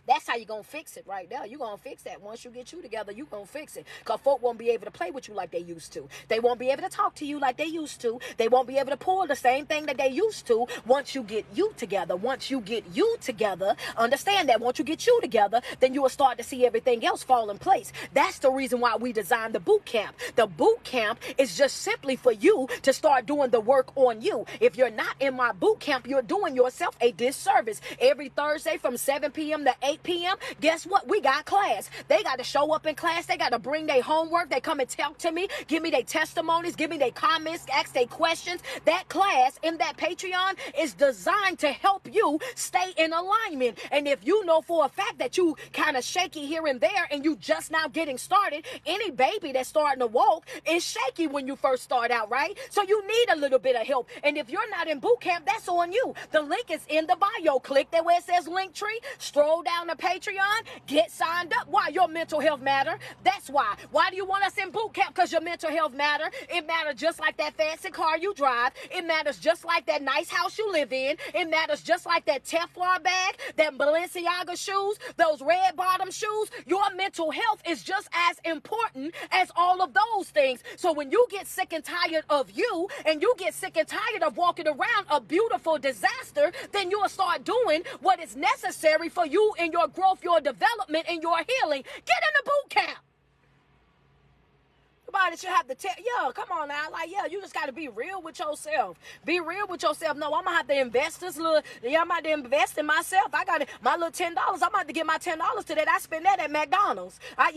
That's how you're going to fix it right there. You're going to fix that. Once you get you together, you're going to fix it. Because folk won't be able to play with you like they used to. They won't be able to talk to you like they used to. They won't be able to pull the same thing that they used to once you get you together. Once you get you together, understand that once you get you together, then you will start to see everything else fall in place. That's the reason why we designed the boot camp. The boot camp is just simply for you to start doing the work on you. If you're not in my boot camp, you're doing yourself a disservice. Every Thursday from 7 p.m. to 8 p.m., guess what? We got class. They got to show up in class. They got to bring their homework. They come and talk to me, give me their testimonies, give me their comments, ask their questions. That class in that Patreon is designed to help you stay in alignment. And if you know for a fact that you kind of shaky here and there and you just now getting started, any baby that's starting to walk is shaky when you first start out, right? So you need a little bit of help. And if you're not in boot camp, that's on you. The link is in the bio. Click there where it says Linktree. Stroll down the Patreon, get signed up. Why? Your mental health matter. That's why. Why do you want us in boot camp? Because your mental health matter. It matters just like that fancy car you drive. It matters just like that nice house you live in. It matters just like that Teflon bag, that Balenciaga shoes, those red bottom shoes. Your mental health is just as important as all of those things. So when you get sick and tired of you, and you get sick and tired of walking around a beautiful disaster, then you'll start doing what is necessary for you in your growth, your development, and your healing. Get in the boot camp. Somebody should have to tell, come on now. Like, you just got to be real with yourself. Be real with yourself. No, I'm going to have to invest this little, I'm about to invest in myself. I got my little $10. I'm about to get my $10 today. I spend that at McDonald's. I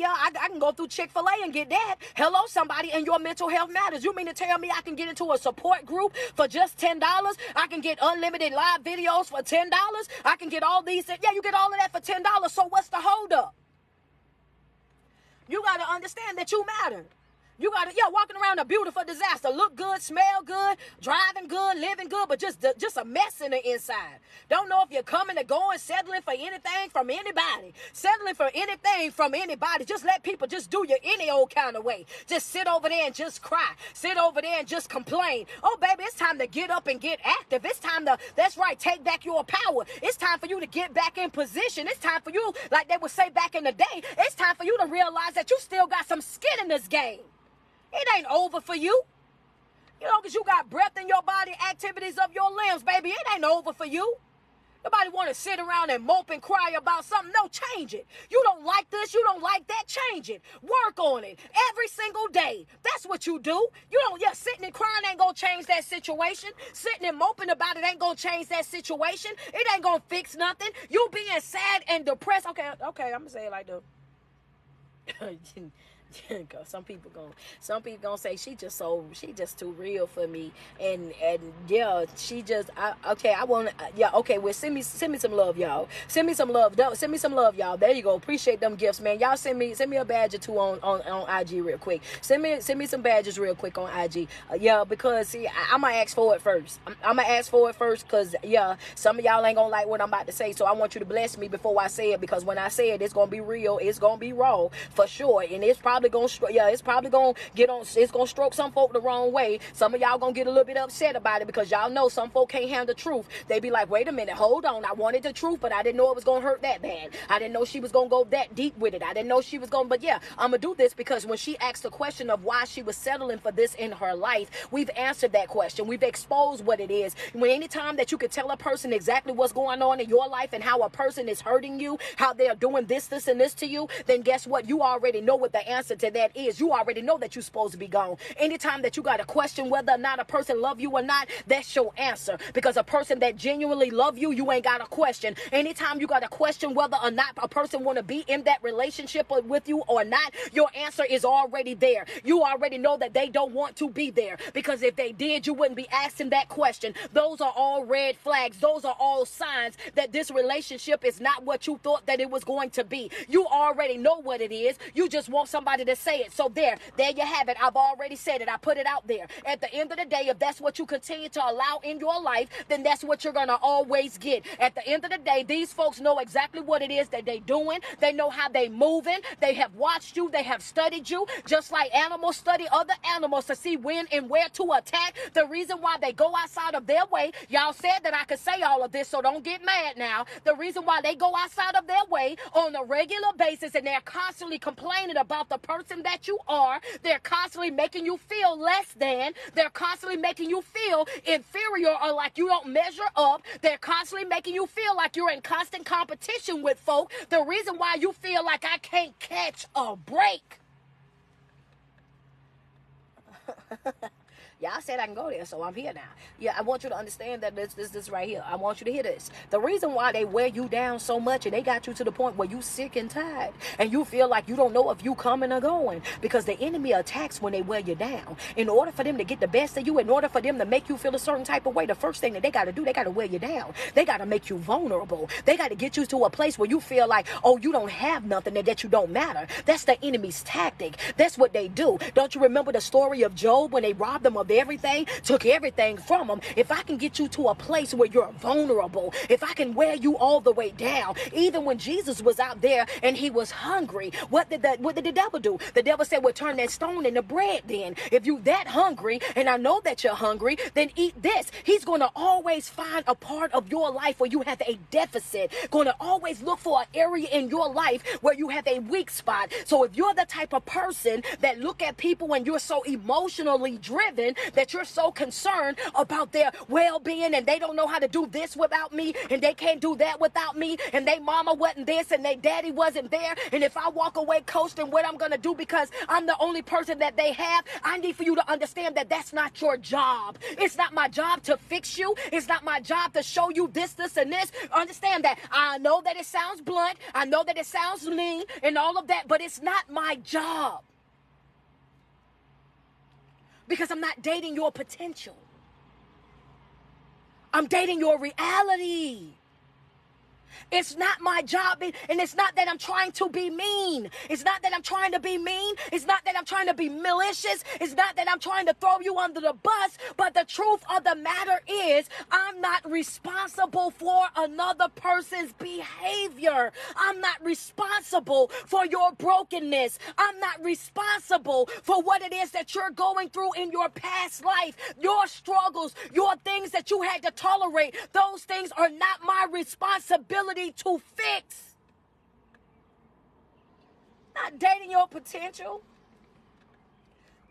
can go through Chick-fil-A and get that. Hello, somebody, and your mental health matters. You mean to tell me I can get into a support group for just $10? I can get unlimited live videos for $10? I can get all these. Yeah, you get all of that for $10. So what's the holdup? You got to understand that you matter. You got to, walking around a beautiful disaster. Look good, smell good, driving good, living good, but just a mess in the inside. Don't know if you're coming or going, settling for anything from anybody. Settling for anything from anybody. Just let people just do you any old kind of way. Just sit over there and just cry. Sit over there and just complain. Oh, baby, it's time to get up and get active. It's time to, that's right, take back your power. It's time for you to get back in position. It's time for you, like they would say back in the day, it's time for you to realize that you still got some skin in this game. It ain't over for you. Because you got breath in your body, activities of your limbs, baby. It ain't over for you. Nobody want to sit around and mope and cry about something. No, change it. You don't like this. You don't like that. Change it. Work on it every single day. That's what you do. You don't, yeah, sitting and crying ain't going to change that situation. Sitting and moping about it ain't going to change that situation. It ain't going to fix nothing. You being sad and depressed. Okay, I'm going to say it like this. some people gonna say she just too real for me, and yeah, well, send me some love, y'all. Send me some love, y'all. There you go. Appreciate them gifts, man. Y'all send me a badge or two on IG real quick. Send me some badges real quick on IG. Yeah, because see, I'm gonna ask for it first. I'm gonna ask for it first, because yeah, some of y'all ain't gonna like what I'm about to say, so I want you to bless me before I say it, because when I say it, it's gonna be real, it's gonna be raw for sure, and it's probably gonna stroke some folk the wrong way. Some of y'all gonna get a little bit upset about it, because y'all know some folk can't handle the truth. They be like, wait a minute, hold on, I wanted the truth, but I didn't know it was gonna hurt that bad. I didn't know she was gonna go that deep with it. I didn't know she was gonna, but yeah, I'm gonna do this, because when she asked the question of why she was settling for this in her life, we've answered that question. We've exposed what it is. When anytime that you could tell a person exactly what's going on in your life and how a person is hurting you, how they're doing this and this to you, then guess what? You already know what the answer to that is. You already know that you're supposed to be gone. Anytime that you got to question whether or not a person love you or not, that's your answer. Because a person that genuinely love you, you ain't got to question. Anytime you got to question whether or not a person want to be in that relationship with you or not, your answer is already there. You already know that they don't want to be there, because if they did, you wouldn't be asking that question. Those are all red flags. Those are all signs that this relationship is not what you thought that it was going to be. You already know what it is. You just want somebody to say it. So there you have it. I've already said it. I put it out there. At the end of the day, if that's what you continue to allow in your life, then that's what you're going to always get. At the end of the day, these folks know exactly what it is that they doing. They know how they moving. They have watched you. They have studied you, just like animals study other animals to see when and where to attack. The reason why they go outside of their way, y'all said that I could say all of this, so don't get mad now. The reason why they go outside of their way on a regular basis, and they're constantly complaining about the person that you are. They're constantly making you feel less than. They're constantly making you feel inferior, or like you don't measure up. They're constantly making you feel like you're in constant competition with folk. The reason why you feel like I can't catch a break. Y'all said I can go there, so I'm here now. Yeah, I want you to understand that this right here. I want you to hear this. The reason why they wear you down so much, and they got you to the point where you sick and tired, and you feel like you don't know if you coming or going, because the enemy attacks when they wear you down. In order for them to get the best of you, in order for them to make you feel a certain type of way, the first thing that they got to do, they got to wear you down. They got to make you vulnerable. They got to get you to a place where you feel like, oh, you don't have nothing, and that you don't matter. That's the enemy's tactic. That's what they do. Don't you remember the story of Job when they robbed him of everything, took everything from them? If I can get you to a place where you're vulnerable, if I can wear you all the way down, even when Jesus was out there and he was hungry, what did the devil do? The devil said, well, turn that stone into bread then. If you that hungry, and I know that you're hungry, then eat this. He's going to always find a part of your life where you have a deficit, going to always look for an area in your life where you have a weak spot. So if you're the type of person that look at people when you're so emotionally driven, that you're so concerned about their well-being, and they don't know how to do this without me, and they can't do that without me, and they mama wasn't this, and they daddy wasn't there, and if I walk away coasting, what I'm gonna do because I'm the only person that they have, I need for you to understand that that's not your job. It's not my job to fix you. It's not my job to show you this, and this. Understand that. I know that it sounds blunt. I know that it sounds mean and all of that, but it's not my job. Because I'm not dating your potential. I'm dating your reality. It's not my job, and it's not that I'm trying to be mean. It's not that I'm trying to be mean. It's not that I'm trying to be malicious. It's not that I'm trying to throw you under the bus. But the truth of the matter is, I'm not responsible for another person's behavior. I'm not responsible for your brokenness. I'm not responsible for what it is that you're going through in your past life. Your struggles, your things that you had to tolerate, those things are not my responsibility to fix. Not dating your potential.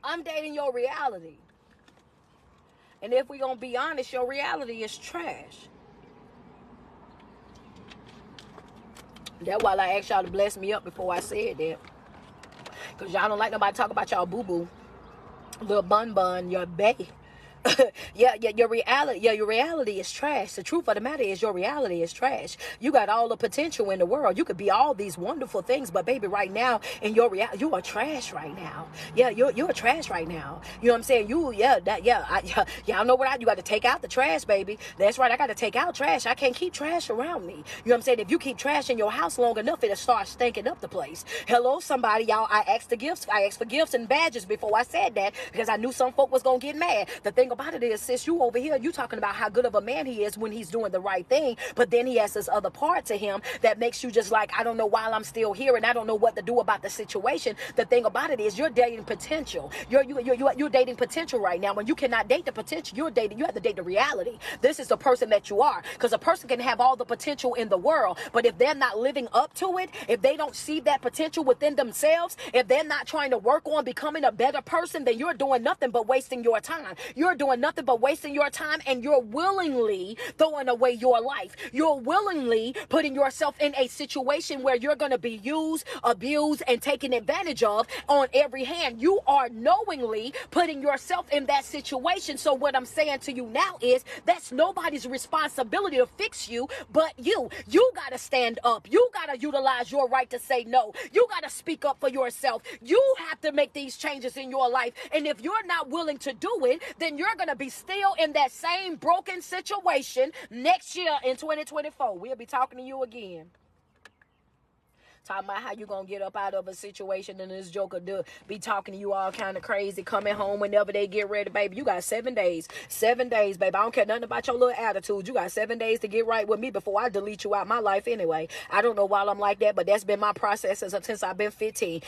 I'm dating your reality. And if we're going to be honest, your reality is trash. That's why I asked y'all to bless me up before I said that. Because y'all don't like nobody talk about y'all boo-boo. Little bun, your bae. Your reality is trash. The truth of the matter is your reality is trash. You got all the potential in the world. You could be all these wonderful things, but baby, right now in your reality, you are trash right now. Yeah, you're trash right now. You know what I'm saying? Y'all know what you got to take out the trash, baby. That's right. I got to take out trash. I can't keep trash around me. You know what I'm saying? If you keep trash in your house long enough, it'll start stinking up the place. Hello, somebody, y'all. I asked for gifts and badges before I said that because I knew some folk was gonna get mad. The thing about it is, sis, you over here, you talking about how good of a man he is when he's doing the right thing, but then he has this other part to him that makes you just like, I don't know why I'm still here and I don't know what to do about the situation. The thing about it is you're dating potential. You're dating potential right now. When you cannot date the potential, you have to date the reality. This is the person that you are, because a person can have all the potential in the world, but if they're not living up to it, if they don't see that potential within themselves, if they're not trying to work on becoming a better person, then you're doing nothing but wasting your time. You're doing nothing but wasting your time, and you're willingly throwing away your life. You're willingly putting yourself in a situation where you're going to be used, abused, and taken advantage of on every hand. You are knowingly putting yourself in that situation. So what I'm saying to you now is that's nobody's responsibility to fix you but you. You got to stand up. You got to utilize your right to say no. You got to speak up for yourself. You have to make these changes in your life. And if you're not willing to do it, then you're going to be still in that same broken situation next year in 2024. We'll be talking to you again. Talking about how you gonna get up out of a situation and this joker be talking to you all kind of crazy, coming home whenever they get ready, baby. You got 7 days. 7 days, baby. I don't care nothing about your little attitude. You got 7 days to get right with me before I delete you out my life anyway. I don't know why I'm like that, but that's been my process since I've been 15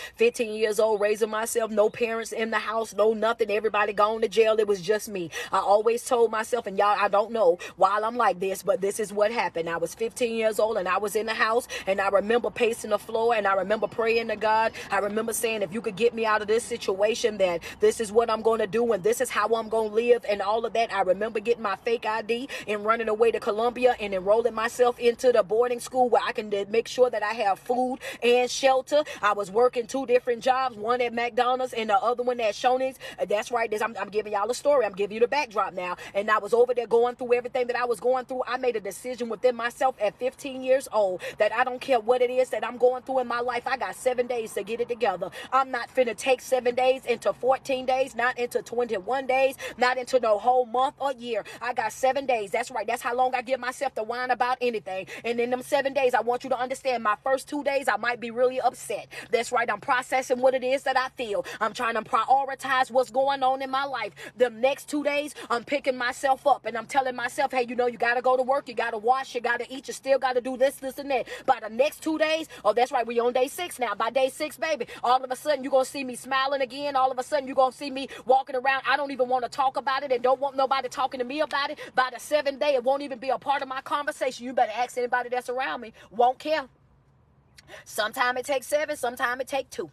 years old, raising myself. No parents in the house, no nothing. Everybody gone to jail. It was just me. I always told myself, and y'all, I don't know why I'm like this, but this is what happened. I was 15 years old and I was in the house, and I remember pacing the floor, and I remember praying to God. I remember saying, if you could get me out of this situation, that this is what I'm going to do and this is how I'm going to live and all of that. I remember getting my fake ID and running away to Columbia and enrolling myself into the boarding school where I can make sure that I have food and shelter. I was working 2 different jobs, one at McDonald's and the other one at Shoney's. That's right. I'm giving y'all a story. I'm giving you the backdrop now. And I was over there going through everything that I was going through. I made a decision within myself at 15 years old that I don't care what it is that I'm going through in my life. I got 7 days to get it together. I'm not finna take 7 days into 14 days, not into 21 days, not into no whole month or year. I got 7 days. That's right. That's how long I give myself to whine about anything. And in them 7 days, I want you to understand, my first 2 days, I might be really upset. That's right. I'm processing what it is that I feel. I'm trying to prioritize what's going on in my life. The next 2 days, I'm picking myself up and I'm telling myself, hey, you got to go to work. You got to wash. You got to eat. You still got to do this, and that. By the next 2 days, oh, that's right. We on day 6 now. By day 6, baby, all of a sudden, you're going to see me smiling again. All of a sudden, you're going to see me walking around. I don't even want to talk about it and don't want nobody talking to me about it. By the 7th day, it won't even be a part of my conversation. You better ask anybody that's around me. Won't care. Sometime it takes 7, sometime it takes 2.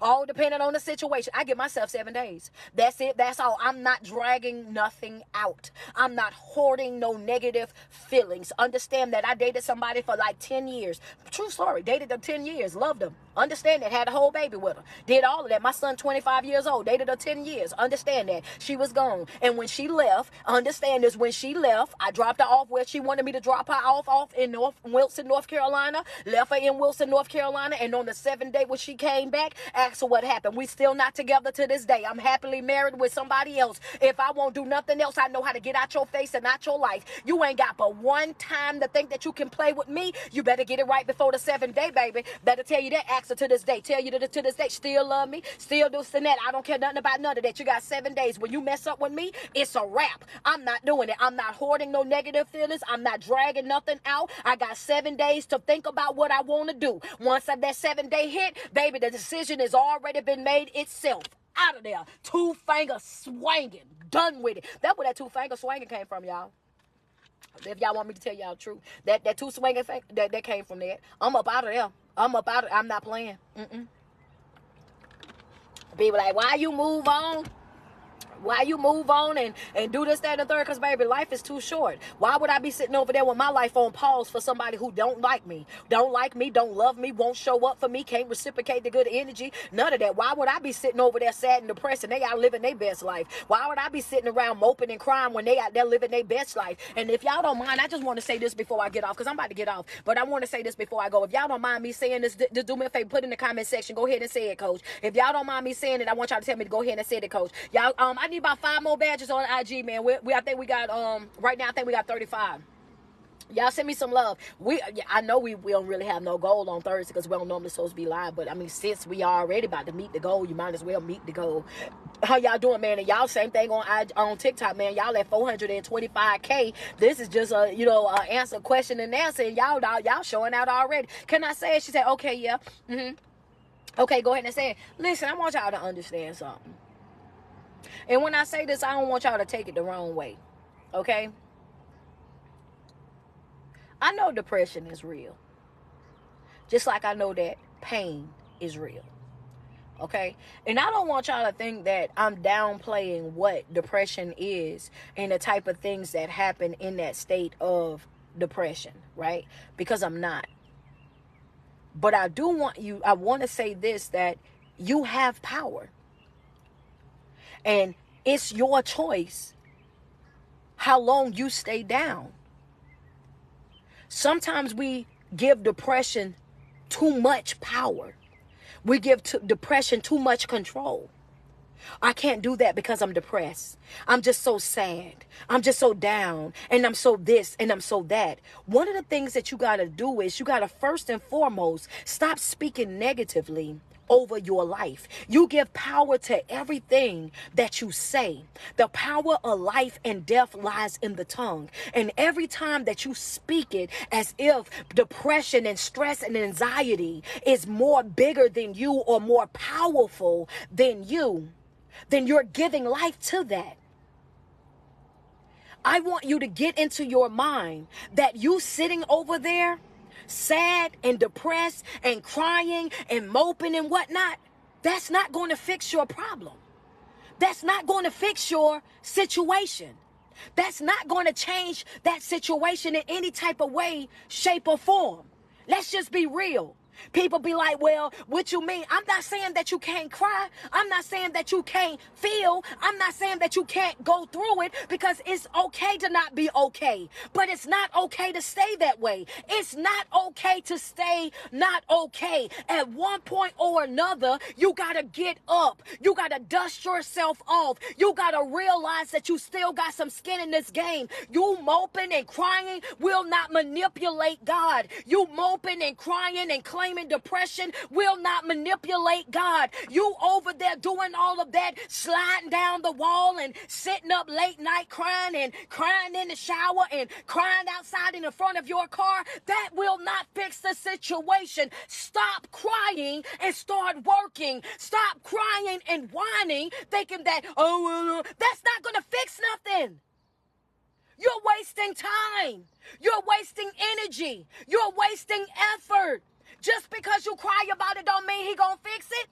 All depending on the situation. I give myself 7 days. That's it. That's all. I'm not dragging nothing out. I'm not hoarding no negative feelings. Understand that I dated somebody for like 10 years. True story. Dated them 10 years. Loved them. Understand that. Had a whole baby with her. Did all of that. My son, 25 years old. Dated her 10 years. Understand that. She was gone. And when she left, understand this, when she left, I dropped her off where she wanted me to drop her off in Wilson, North Carolina. Left her in Wilson, North Carolina. And on the 7th day when she came back, asked her what happened. We still not together to this day. I'm happily married with somebody else. If I won't do nothing else, I know how to get out your face and out your life. You ain't got but one time to think that you can play with me. You better get it right before the 7th day, baby. Better tell you that. Ask her to this day. Tell you to this day. Still love me. Still do this and that. I don't care nothing about none of that. You got 7 days. When you mess up with me, it's a wrap. I'm not doing it. I'm not hoarding no negative feelings. I'm not dragging nothing out. I got 7 days to think about what I want to do. Once that 7th day hit, baby, the decision has already been made itself. Out of there. 2 finger swinging. Done with it. That's where that 2 finger swinging came from, y'all. If y'all want me to tell y'all the truth, that 2 swinging that came from that. I'm up out of there. I'm up out of. I'm not playing. People like, why you move on? Why you move on and do this, that, and the third? Because, baby, life is too short. Why would I be sitting over there with my life on pause for somebody who don't like me, don't love me, won't show up for me, can't reciprocate the good energy? None of that. Why would I be sitting over there sad and depressed and they out living their best life? Why would I be sitting around moping and crying when they out there living their best life? And if y'all don't mind, I just want to say this before I get off, because I'm about to get off. But I want to say this before I go. If y'all don't mind me saying this, just do me a favor, put in the comment section. Go ahead and say it, Coach. If y'all don't mind me saying it, I want y'all to tell me to go ahead and say it, Coach. Y'all, I need about 5 more badges on IG, man. I think we got right now I think we got 35. Y'all send me some love. I know we don't really have no goal on Thursday because we don't normally supposed to be live. But I mean, since we already about to meet the goal, you might as well meet the goal. How y'all doing, man? And y'all same thing on TikTok, man. Y'all at 425K. This is just a answer, question and answer. And y'all showing out already. Can I say it? She said, okay, yeah. Okay, go ahead and say it. Listen, I want y'all to understand something. And when I say this, I don't want y'all to take it the wrong way. Okay? I know depression is real. Just like I know that pain is real. Okay? And I don't want y'all to think that I'm downplaying what depression is and the type of things that happen in that state of depression, right? Because I'm not. But I want to say this, that you have power. And it's your choice how long you stay down. Sometimes we give depression too much power. We give depression too much control. I can't do that because I'm depressed. I'm just so sad. I'm just so down. And I'm so this and I'm so that. One of the things that you got to do is you got to first and foremost stop speaking negatively over your life. You give power to everything that you say. The power of life and death lies in the tongue. And every time that you speak it as if depression and stress and anxiety is more bigger than you or more powerful than you, then you're giving life to that. I want you to get into your mind that you sitting over there sad and depressed and crying and moping and whatnot, that's not going to fix your problem. That's not going to fix your situation. That's not going to change that situation in any type of way, shape, or form. Let's just be real. People be like, well, what you mean? I'm not saying that you can't cry. I'm not saying that you can't feel. I'm not saying that you can't go through it, because it's okay to not be okay. But it's not okay to stay that way. It's not okay to stay not okay. At one point or another, you got to get up. You got to dust yourself off. You got to realize that you still got some skin in this game. You moping and crying will not manipulate God. You moping and crying and claiming depression will not manipulate God. You over there doing all of that, sliding down the wall and sitting up late night crying and crying in the shower and crying outside in the front of your car, that will not fix the situation. Stop crying and start working. Stop crying and whining, thinking that, that's not going to fix nothing. You're wasting time. You're wasting energy. You're wasting effort. Just because you cry about it don't mean he gonna fix it.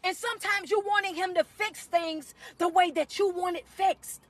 And sometimes you wanting him to fix things the way that you want it fixed.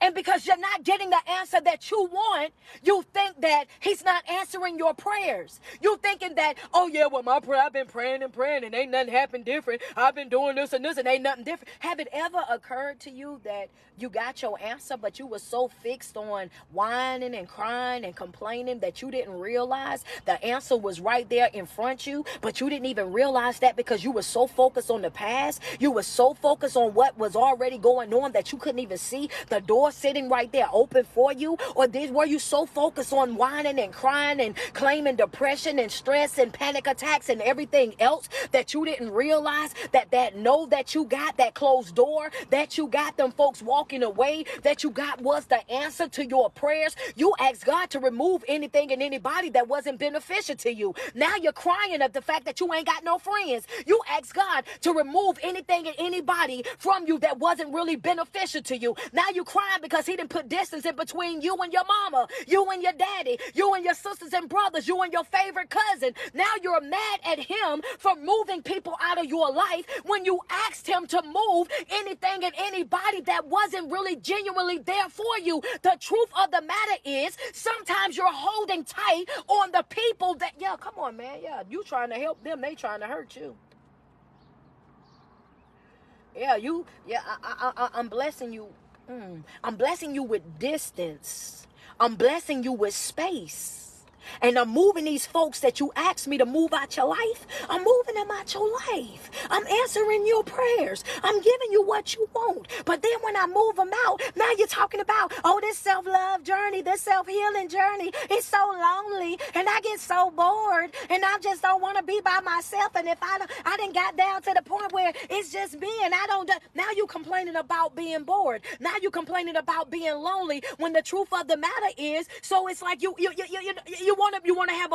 And because you're not getting the answer that you want, you think that he's not answering your prayers. You thinking that, oh yeah, well my prayer, I've been praying and ain't nothing happened different. I've been doing this and ain't nothing different. Have it ever occurred to you that you got your answer, but you were so fixed on whining and crying and complaining that you didn't realize the answer was right there in front of you, but you didn't even realize that because you were so focused on the past. You were so focused on what was already going on that you couldn't even see the door sitting right there open for you? Or were you so focused on whining and crying and claiming depression and stress and panic attacks and everything else that you didn't realize that no that you got, that closed door that you got, them folks walking away that you got was the answer to your prayers? You asked God to remove anything and anybody that wasn't beneficial to you. Now you're crying at the fact that you ain't got no friends. You asked God to remove anything and anybody from you that wasn't really beneficial to you. Now you're crying because he didn't put distance in between you and your mama, you and your daddy, you and your sisters and brothers, you and your favorite cousin. Now you're mad at him for moving people out of your life when you asked him to move anything and anybody that wasn't really genuinely there for you. The truth of the matter is, sometimes you're holding tight on the people that, yeah, come on, man. Yeah, you trying to help them, they trying to hurt you. Yeah, I'm blessing you. I'm blessing you with distance. I'm blessing you with space. And I'm moving these folks that you asked me to move out your life. I'm moving them out your life. I'm answering your prayers. I'm giving you what you want. But then when I move them out, now you're talking about, oh, this self-love journey, this self-healing journey. It's so lonely. And I get so bored. And I just don't want to be by myself. And if I done got down to the point where it's just me and I don't, now you complaining about being bored. Now you complaining about being lonely when the truth of the matter is, so it's like you want to have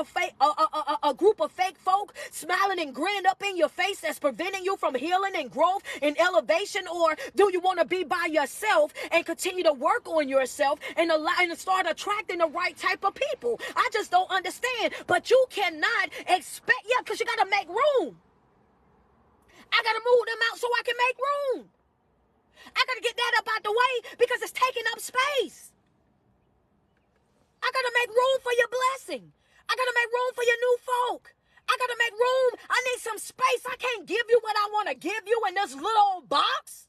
a group of fake folk smiling and grinning up in your face that's preventing you from healing and growth and elevation? Or do you want to be by yourself and continue to work on yourself and start attracting the right type of people? I just don't understand. But you cannot expect, because you got to make room. I got to move them out so I can make room. I got to get that up out the way because it's taking up space. I got to make room for your blessing. I got to make room for your new folk. I got to make room. I need some space. I can't give you what I want to give you in this little old box.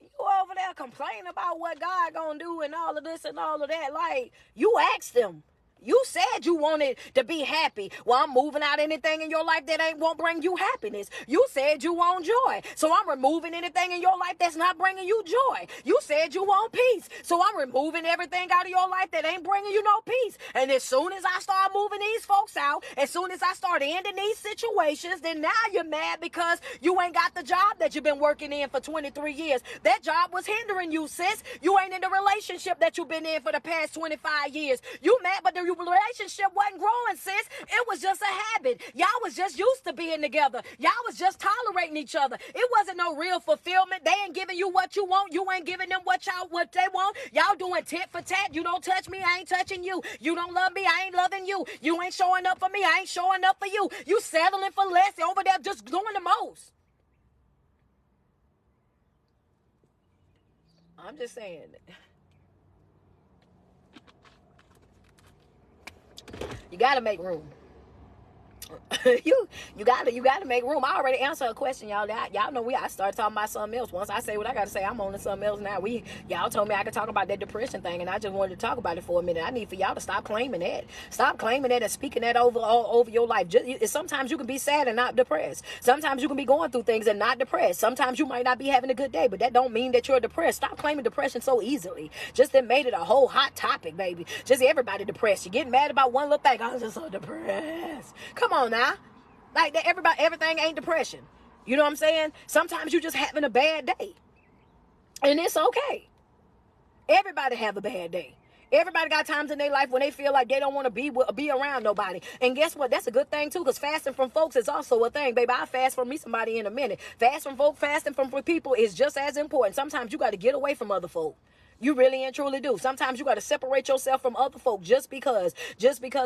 You over there complaining about what God gonna do and all of this and all of that. Like, you asked him. You said you wanted to be happy. Well, I'm moving out anything in your life that won't bring you happiness. You said you want joy. So I'm removing anything in your life that's not bringing you joy. You said you want peace. So I'm removing everything out of your life that ain't bringing you no peace. And as soon as I start moving these folks out, as soon as I start ending these situations, then now you're mad because you ain't got the job that you've been working in for 23 years. That job was hindering you, sis. You ain't in the relationship that you've been in for the past 25 years. You mad, but the relationship wasn't growing, sis. It was just a habit. Y'all was just used to being together. Y'all was just tolerating each other. It wasn't no real fulfillment. They ain't giving you what you want. You ain't giving them what they want. Y'all doing tit for tat. You don't touch me, I ain't touching you. You don't love me, I ain't loving you. You ain't showing up for me, I ain't showing up for you. You settling for less over there just doing the most. I'm just saying. You gotta make room. you gotta make room. I already answered a question, y'all. Y'all know I started talking about something else. Once I say what I gotta say, I'm on to something else now. Y'all told me I could talk about that depression thing, and I just wanted to talk about it for a minute. I need for y'all to stop claiming that. Stop claiming that and speaking that over your life. Sometimes you can be sad and not depressed. Sometimes you can be going through things and not depressed. Sometimes you might not be having a good day, but that don't mean that you're depressed. Stop claiming depression so easily. Just that made it a whole hot topic, baby. Just everybody depressed. You getting mad about one little thing. I'm just so depressed. Come on now. Like that, everything ain't depression. You know what I'm saying? Sometimes you just having a bad day. And it's okay. Everybody have a bad day. Everybody got times in their life when they feel like they don't want to be around nobody. And guess what? That's a good thing too, because fasting from folks is also a thing, baby. I'll fast from me somebody in a minute. Fasting from people is just as important. Sometimes you got to get away from other folk. You really and truly do. Sometimes you got to separate yourself from other folk just because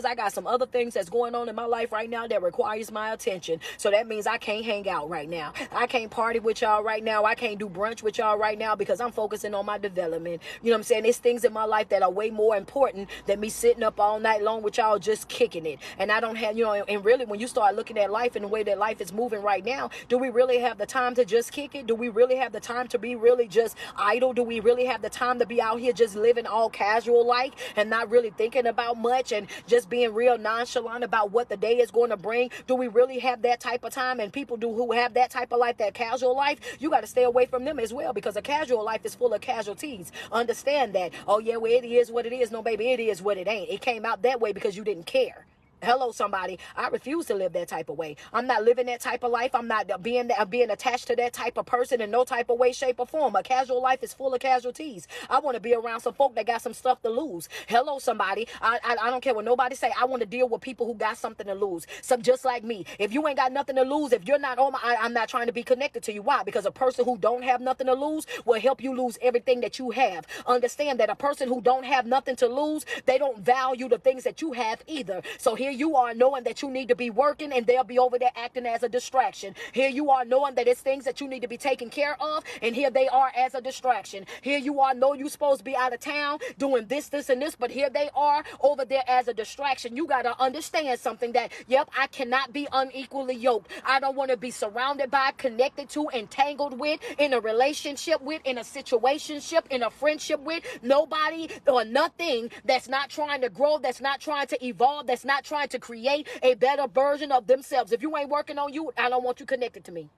I got some other things that's going on in my life right now that requires my attention. So that means I can't hang out right now. I can't party with y'all right now. I can't do brunch with y'all right now because I'm focusing on my development. You know what I'm saying? There's things in my life that are way more important than me sitting up all night long with y'all just kicking it. And I don't have, and really when you start looking at life and the way that life is moving right now, do we really have the time to just kick it? Do we really have the time to be really just idle? Do we really have the time to be out here just living all casual like and not really thinking about much and just being real nonchalant about what the day is going to bring? Do we really have that type of time? And people who have that type of life, that casual life, you got to stay away from them as well, because a casual life is full of casualties. Understand that. Oh yeah, well, it is what it is. No, baby, it is what it ain't. It came out that way because you didn't care. Hello, somebody. I refuse to live that type of way. I'm not living that type of life. I'm not being attached to that type of person in no type of way, shape, or form. A casual life is full of casualties. I want to be around some folk that got some stuff to lose. Hello, somebody. I don't care what nobody say. I want to deal with people who got something to lose. Some just like me. If you ain't got nothing to lose, if you're not on I'm not trying to be connected to you. Why? Because a person who don't have nothing to lose will help you lose everything that you have. Understand that a person who don't have nothing to lose, they don't value the things that you have either. So here you are knowing that you need to be working, and they'll be over there acting as a distraction. Here you are knowing that it's things that you need to be taken care of, and here they are as a distraction. Here you are know you're supposed to be out of town doing this, and this, but here they are over there as a distraction. You got to understand something, that, yep, I cannot be unequally yoked. I don't want to be surrounded by, connected to, entangled with, in a relationship with, in a situationship, in a friendship with nobody or nothing that's not trying to grow, that's not trying to evolve, that's not trying to create a better version of themselves. If you ain't working on you, I don't want you connected to me.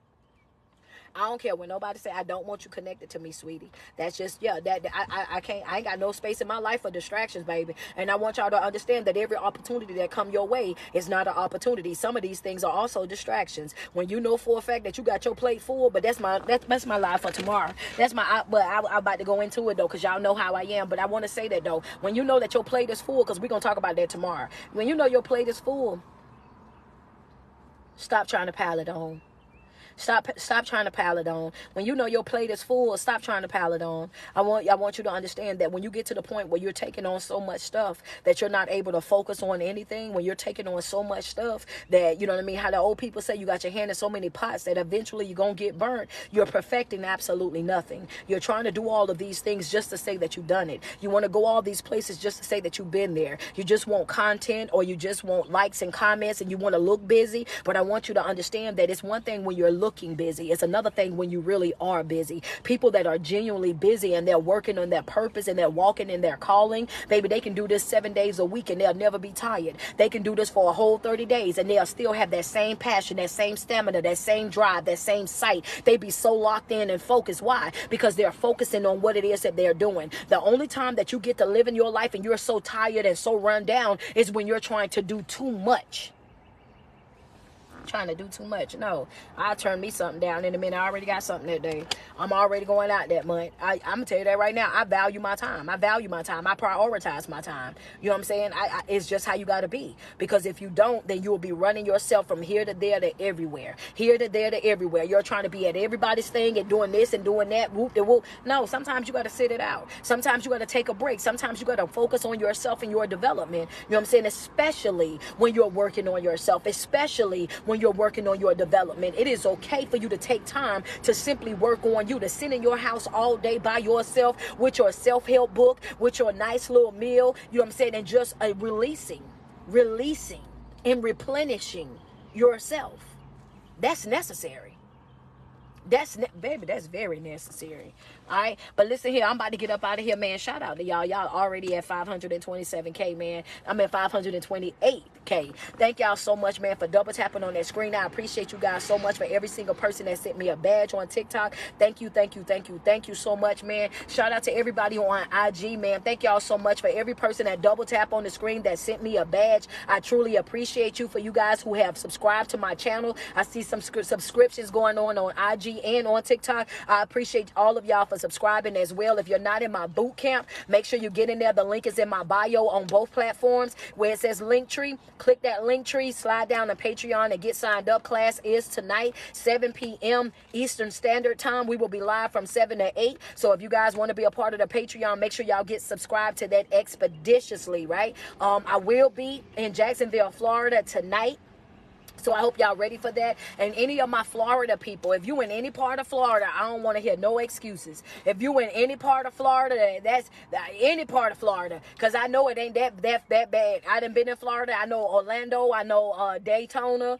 I don't care when nobody say I don't want you connected to me, sweetie. That's just, yeah, that I can't, I ain't got no space in my life for distractions, baby. And I want y'all to understand that every opportunity that come your way is not an opportunity. Some of these things are also distractions. When you know for a fact that you got your plate full, but that's my life for tomorrow. But I'm about to go into it though, because y'all know how I am. But I want to say that though, when you know that your plate is full, because we're going to talk about that tomorrow. When you know your plate is full, stop trying to pile it on. Stop trying to pile it on. When you know your plate is full, stop trying to pile it on. I want you to understand that when you get to the point where you're taking on so much stuff that you're not able to focus on anything, when you're taking on so much stuff that, you know what I mean, how the old people say, you got your hand in so many pots that eventually you're going to get burnt. You're perfecting absolutely nothing. You're trying to do all of these things just to say that you've done it. You want to go all these places just to say that you've been there. You just want content, or you just want likes and comments, and you want to look busy. But I want you to understand that it's one thing when you're looking busy. It's another thing when you really are busy. People that are genuinely busy and they're working on their purpose and they're walking in their calling, baby, they can do this 7 days a week and they'll never be tired. They can do this for a whole 30 days and they'll still have that same passion, that same stamina, that same drive, that same sight. They be so locked in and focused. Why? Because they're focusing on what it is that they're doing. The only time that you get to live in your life and you're so tired and so run down is when you're trying to do too much. Trying to do too much. No, I'll turn me something down in a minute. I already got something that day. I'm already going out that month. I'm gonna tell you that right now. I value my time. I prioritize my time. You know what I'm saying? It's just how you gotta be. Because if you don't, then you'll be running yourself from here to there to everywhere. Here to there to everywhere. You're trying to be at everybody's thing and doing this and doing that. Whoop de whoop. No, sometimes you gotta sit it out. Sometimes you gotta take a break. Sometimes you gotta focus on yourself and your development. You know what I'm saying? Especially when you're working on yourself. Especially when you're working on your development. It is okay for you to take time to simply work on you, to sit in your house all day by yourself with your self-help book, with your nice little meal, you know what I'm saying, and just releasing and replenishing yourself. That's necessary. Baby, that's very necessary. All right. But listen here, I'm about to get up out of here, man. Shout out to y'all. Y'all already at 527K, man. I'm at 528K. Thank y'all so much, man, for double tapping on that screen. I appreciate you guys so much. For every single person that sent me a badge on TikTok. Thank you so much, man. Shout out to everybody on IG, man. Thank y'all so much for every person that double tap on the screen that sent me a badge. I truly appreciate you. For you guys who have subscribed to my channel, I see some subscriptions going on IG and on TikTok. I appreciate all of y'all for subscribing as well. If you're not in my boot camp, make sure you get in there. The link is in my bio on both platforms where it says Linktree. Click that Linktree, slide down to Patreon and get signed up. Class is tonight, 7 p.m. Eastern Standard Time. We will be live from 7 to 8. So if you guys want to be a part of the Patreon, make sure y'all get subscribed to that expeditiously, right? I will be in Jacksonville, Florida tonight. So I hope y'all ready for that. And any of my Florida people, if you in any part of Florida, I don't want to hear no excuses. If you in any part of Florida, that's any part of Florida, because I know it ain't that bad. I done been in Florida. I know Orlando. I know Daytona.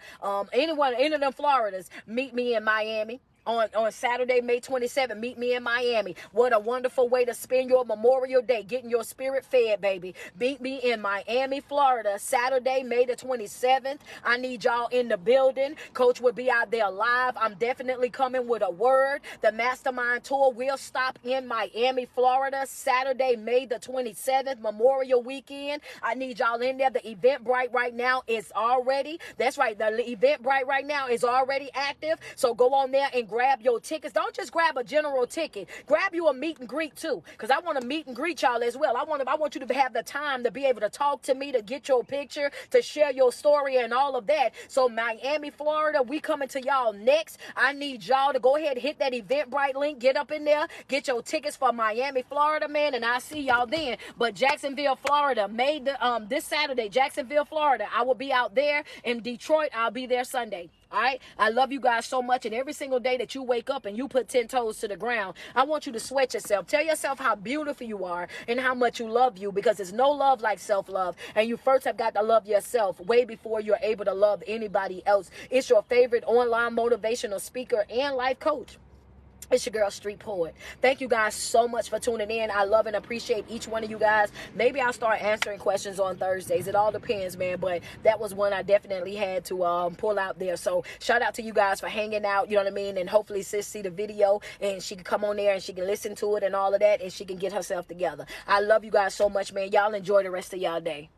Any of them Floridas, meet me in Miami. on Saturday, May 27th. Meet me in Miami. What a wonderful way to spend your Memorial Day, getting your spirit fed, baby. Meet me in Miami, Florida, Saturday, May the 27th. I need y'all in the building. Coach will be out there live. I'm definitely coming with a word. The Mastermind Tour will stop in Miami, Florida, Saturday, May the 27th, Memorial Weekend. I need y'all in there. The Eventbrite right now is already, that's right, the Eventbrite right now is already active. So go on there and grab your tickets. Don't just grab a general ticket. Grab you a meet and greet too, because I want to meet and greet y'all as well. I want you to have the time to be able to talk to me, to get your picture, to share your story and all of that. So Miami, Florida, we coming to y'all next. I need y'all to go ahead and hit that Eventbrite link. Get up in there. Get your tickets for Miami, Florida, man, and I'll see y'all then. But Jacksonville, Florida, this Saturday, Jacksonville, Florida, I will be out there. In Detroit, I'll be there Sunday. All right. I love you guys so much. And every single day that you wake up and you put 10 toes to the ground, I want you to sweat yourself. Tell yourself how beautiful you are and how much you love you, because there's no love like self-love. And you first have got to love yourself way before you're able to love anybody else. It's your favorite online motivational speaker and life coach. It's your girl, Street Poet. Thank you guys so much for tuning in. I love and appreciate each one of you guys. Maybe I'll start answering questions on Thursdays. It all depends, man. But that was one I definitely had to pull out there. So shout out to you guys for hanging out. You know what I mean? And hopefully sis see the video and she can come on there and she can listen to it and all of that, and she can get herself together. I love you guys so much, man. Y'all enjoy the rest of y'all day.